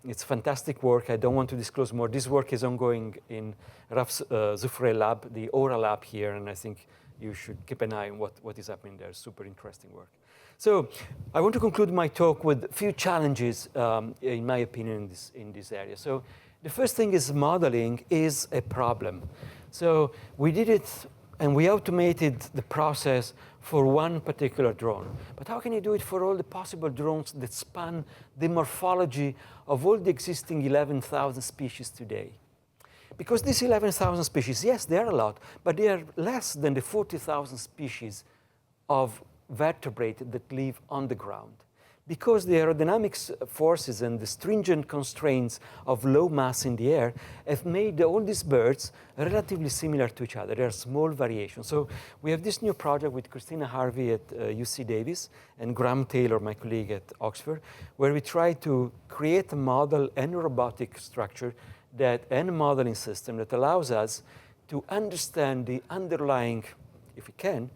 It's fantastic work. I don't want to disclose more. This work is ongoing in Raf's Zufre lab, the Aura lab here, and I think you should keep an eye on what is happening there. Super interesting work. So I want to conclude my talk with a few challenges, in my opinion, in this area. So the first thing is modeling is a problem. So we did it, and we automated the process for one particular drone. But how can you do it for all the possible drones that span the morphology of all the existing 11,000 species today? Because these 11,000 species, yes, they are a lot, but they are less than the 40,000 species of vertebrate that live on the ground. Because the aerodynamics forces and the stringent constraints of low mass in the air have made all these birds relatively similar to each other. There are small variations. So we have this new project with Christina Harvey at UC Davis and Graham Taylor, my colleague at Oxford, where we try to create a model and a robotic structure and a modeling system that allows us to understand the underlying, if we can,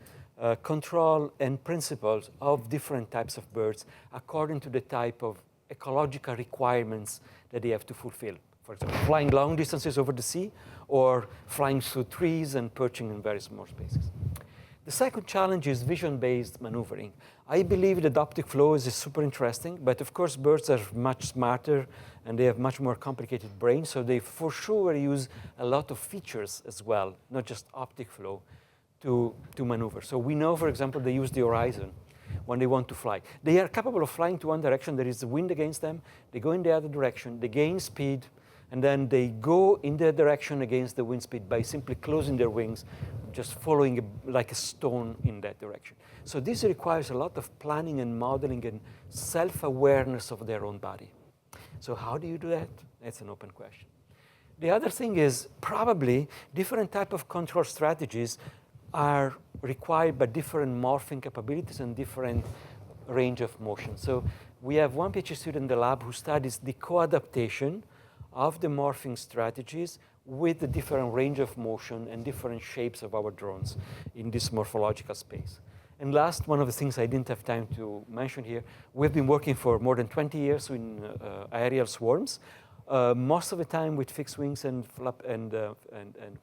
control and principles of different types of birds according to the type of ecological requirements that they have to fulfill. For example, flying long distances over the sea, or flying through trees and perching in very small spaces. The second challenge is vision-based maneuvering. I believe that optic flows is super interesting, but of course birds are much smarter and they have much more complicated brains, so they for sure use a lot of features as well, not just optic flow, to maneuver. So we know, for example, they use the horizon when they want to fly. They are capable of flying to one direction. There is the wind against them. They go in the other direction. They gain speed, and then they go in their direction against the wind speed by simply closing their wings, just following like a stone in that direction. So this requires a lot of planning and modeling and self-awareness of their own body. So how do you do that? That's an open question. The other thing is probably different type of control strategies are required by different morphing capabilities and different range of motion. So we have one PhD student in the lab who studies the co-adaptation of the morphing strategies with the different range of motion and different shapes of our drones in this morphological space. And last, one of the things I didn't have time to mention here, we've been working for more than 20 years in aerial swarms, most of the time with fixed wings and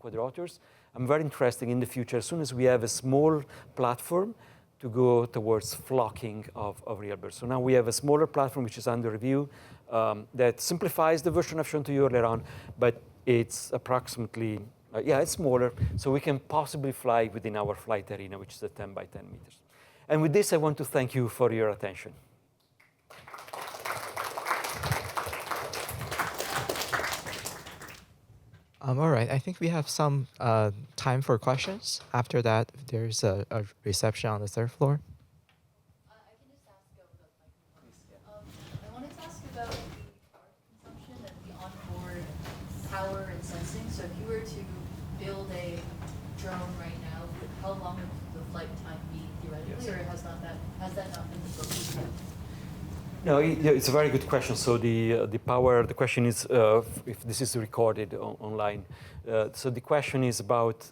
quadrotors. I'm very interested in the future, as soon as we have a small platform, to go towards flocking of real birds. So now we have a smaller platform which is under review that simplifies the version I've shown to you earlier on, but it's approximately, it's smaller, so we can possibly fly within our flight arena, which is a 10 by 10 meters. And with this, I want to thank you for your attention. All right, I think we have some time for questions. After that, there's a reception on the third floor. I can just ask about I wanted to ask about the power consumption and the onboard power and sensing. So if you were to build No, it's a very good question. So the power, the question is if this is recorded online. So the question is about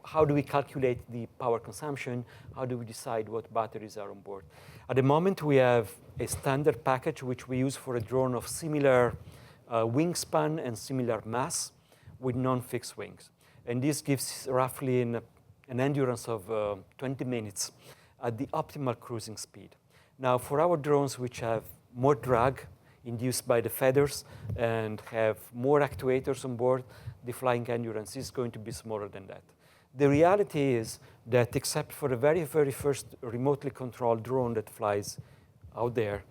how do we calculate the power consumption? How do we decide what batteries are on board? At the moment, we have a standard package which we use for a drone of similar wingspan and similar mass with non-fixed wings. And this gives roughly an endurance of 20 minutes at the optimal cruising speed. Now, for our drones which have more drag induced by the feathers and have more actuators on board, the flying endurance is going to be smaller than that. The reality is that except for the very, very first remotely controlled drone that flies out there,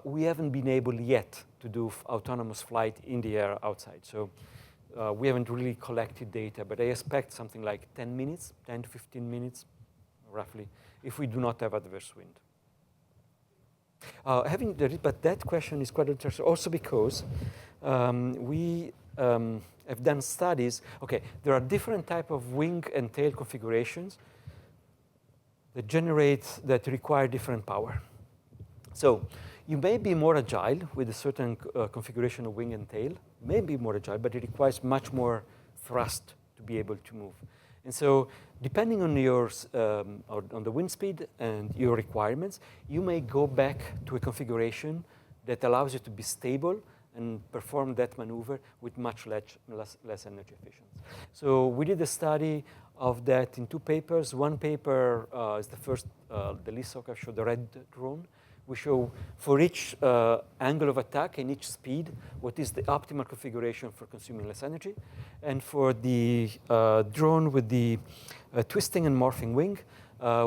we haven't been able yet to do autonomous flight in the air outside. So we haven't really collected data, but I expect something like 10 minutes, 10 to 15 minutes, roughly, if we do not have adverse wind. But that question is quite interesting also because we have done studies. Okay, there are different type of wing and tail configurations that require different power. So you may be more agile with a certain configuration of wing and tail, may be more agile, but it requires much more thrust to be able to move. And so depending on on the wind speed and your requirements, you may go back to a configuration that allows you to be stable and perform that maneuver with much less energy efficiency. So we did a study of that in 2 papers. One paper is the first, the Lisok, I showed the red drone. We show for each angle of attack and each speed, what is the optimal configuration for consuming less energy. And for the drone with the twisting and morphing wing,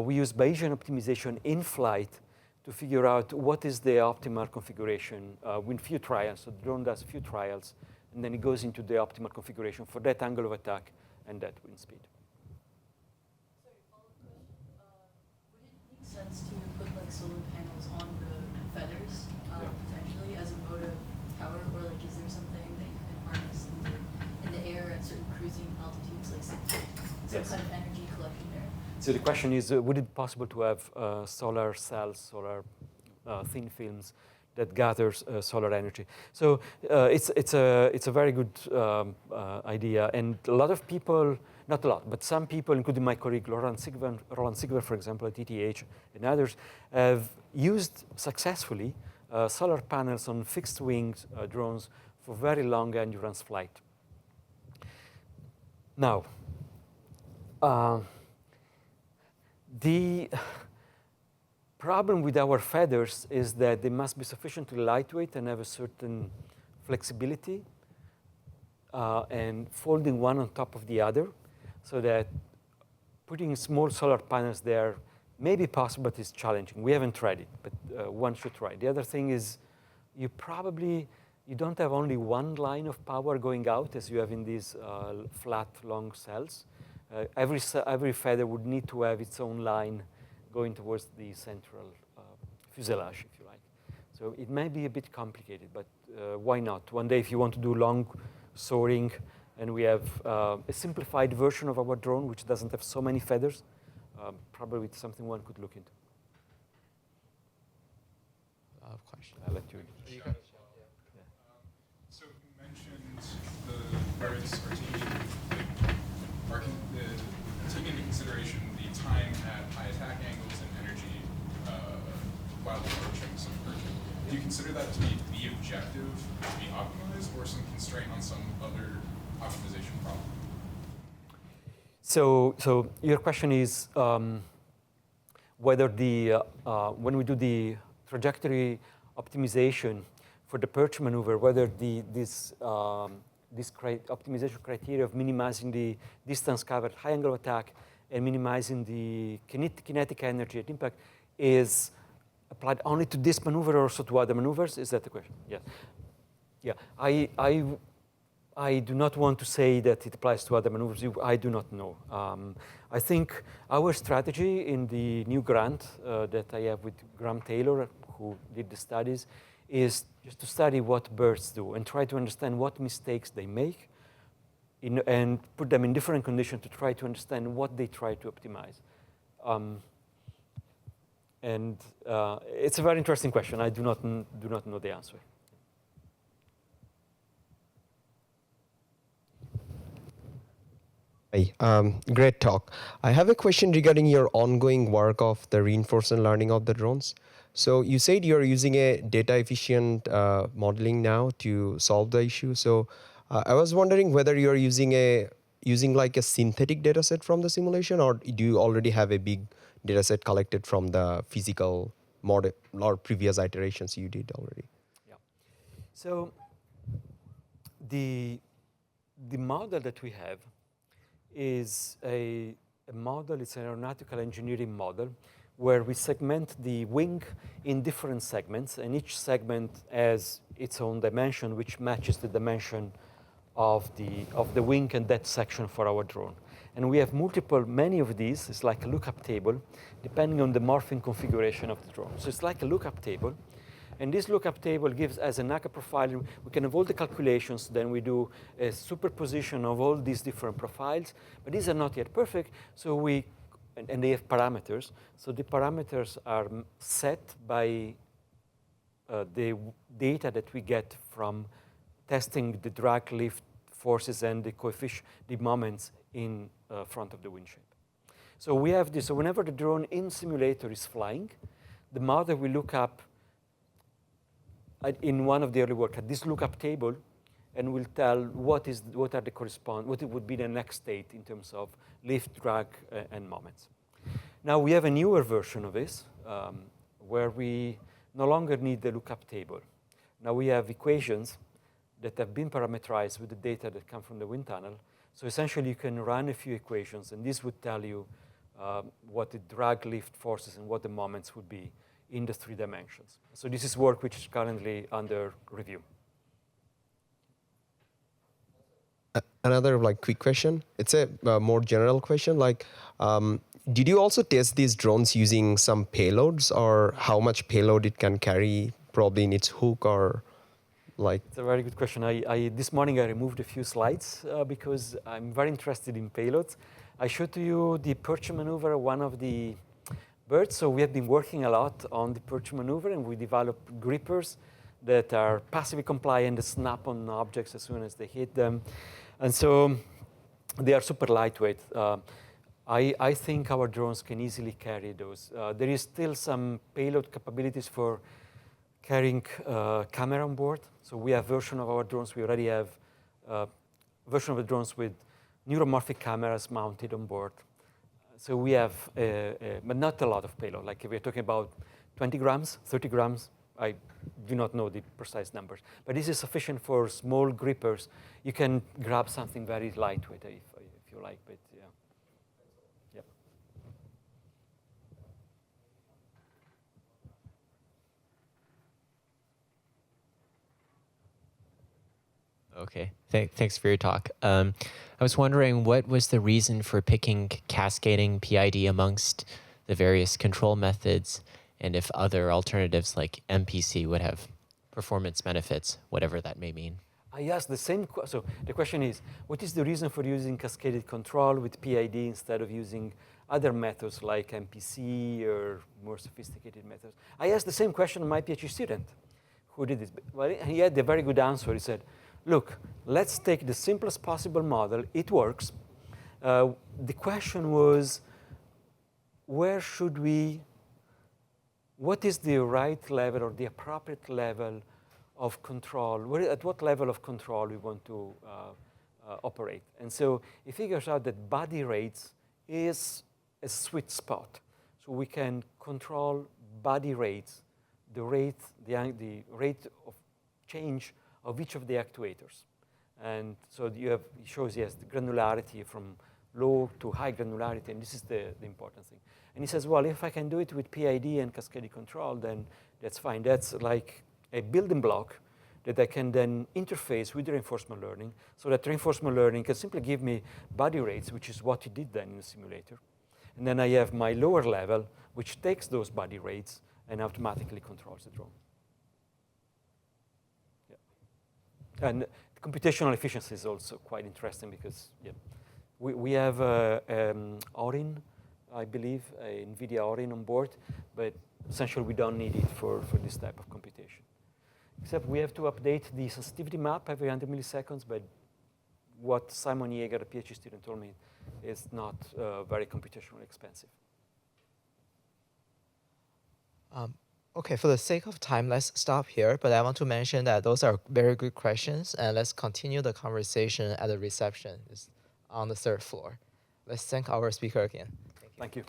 we use Bayesian optimization in flight to figure out what is the optimal configuration with few trials. So the drone does a few trials, and then it goes into the optimal configuration for that angle of attack and that wind speed. Sorry, follow-up question. Would it make sense to put like solar panels on the feathers potentially as a mode of power, or like is there something that you can harness in the air at certain cruising altitudes, like some kind of energy collection there? So the question is, would it be possible to have solar cells, solar thin films that gathers solar energy? So it's a very good idea, and a lot of people, not a lot, but some people, including my colleague Roland Sigler, for example, at ETH, and others, have used successfully solar panels on fixed-wing drones for very long endurance flight. Now, the problem with our feathers is that they must be sufficiently lightweight and have a certain flexibility and folding one on top of the other, so that putting small solar panels there may be possible, but it's challenging. We haven't tried it, but one should try. The other thing is you don't have only one line of power going out as you have in these flat, long cells. Every feather would need to have its own line going towards the central fuselage, if you like. So it may be a bit complicated, but why not? One day, if you want to do long soaring, and we have a simplified version of our drone, which doesn't have so many feathers, probably it's something one could look into. Question. I'll let you. So you mentioned the various taking into consideration the time at high attack angles and energy while approaching some perching. Do you consider that to be the objective to be optimized, or some constraint on some other optimization problem? So your question is whether when we do the trajectory optimization for the perch maneuver, whether this optimization criteria of minimizing the distance covered, high angle of attack, and minimizing the kinetic energy at impact is applied only to this maneuver or also to other maneuvers? Is that the question? Yes. Yeah. I do not want to say that it applies to other maneuvers. I do not know. I think our strategy in the new grant that I have with Graham Taylor, who did the studies, is just to study what birds do and try to understand what mistakes they make and put them in different conditions to try to understand what they try to optimize. And it's a very interesting question. I do not know the answer. Hi, great talk. I have a question regarding your ongoing work of the reinforcement learning of the drones. So you said you're using a data efficient modeling now to solve the issue. So I was wondering whether you're using like a synthetic data set from the simulation, or do you already have a big data set collected from the physical model or previous iterations you did already? Yeah. So the model that we have is a model, it's an aeronautical engineering model where we segment the wing in different segments, and each segment has its own dimension, which matches the dimension of the wing and that section for our drone. And we have many of these. It's like a lookup table, depending on the morphing configuration of the drone. So it's like a lookup table. And this lookup table gives, as a NACA profile, we can have all the calculations, then we do a superposition of all these different profiles, but these are not yet perfect, so and they have parameters. So the parameters are set by the data that we get from testing the drag lift forces and the coefficient, the moments in front of the wind shape. So we have this, so whenever the drone in simulator is flying, the model will look up in one of the early work at this lookup table, and will tell what it would be the next state in terms of lift, drag, and moments. Now we have a newer version of this where we no longer need the lookup table. Now we have equations that have been parameterized with the data that come from the wind tunnel. So essentially you can run a few equations, and this would tell you what the drag lift forces and what the moments would be in the 3 dimensions. So this is work which is currently under review. Another quick question. It's a more general question. Did you also test these drones using some payloads, or how much payload it can carry, probably in its hook, or like? It's a very good question. This morning I removed a few slides because I'm very interested in payloads. I showed to you the perch maneuver, one of the birds. So we have been working a lot on the perch maneuver, and we developed grippers that are passively compliant, that snap on objects as soon as they hit them. And so they are super lightweight. I think our drones can easily carry those. There is still some payload capabilities for carrying camera on board. So we have version of our drones. We already have version of the drones with neuromorphic cameras mounted on board. So we have, but not a lot of payload. Like if we're talking about 20 grams, 30 grams, I do not know the precise numbers. But this is sufficient for small grippers. You can grab something very lightweight if you like, but yeah. Yep. Okay, thanks for your talk. I was wondering, what was the reason for picking cascading PID amongst the various control methods, and if other alternatives like MPC would have performance benefits, whatever that may mean? I asked the same question. So the question is, what is the reason for using cascaded control with PID instead of using other methods like MPC or more sophisticated methods? I asked the same question to my PhD student who did this. Well, he had a very good answer. He said, look, let's take the simplest possible model. It works. The question was, what is the right level or the appropriate level of control? At what level of control we want to operate? And so he figures out that body rates is a sweet spot. So we can control body rates, the rate of change of each of the actuators. And so it shows, yes, the granularity from low to high granularity, and this is the important thing. And he says, well, if I can do it with PID and cascading control, then that's fine. That's like a building block that I can then interface with reinforcement learning, so that reinforcement learning can simply give me body rates, which is what he did then in the simulator. And then I have my lower level, which takes those body rates and automatically controls the drone. And the computational efficiency is also quite interesting because we have Orin I believe, NVIDIA Orin on board, but essentially we don't need it for this type of computation. Except we have to update the sensitivity map every 100 milliseconds, but what Simon Yeager, a PhD student, told me is not very computationally expensive. Okay, for the sake of time, let's stop here. But I want to mention that those are very good questions, and let's continue the conversation at the reception on the 3rd floor. Let's thank our speaker again. Thank you.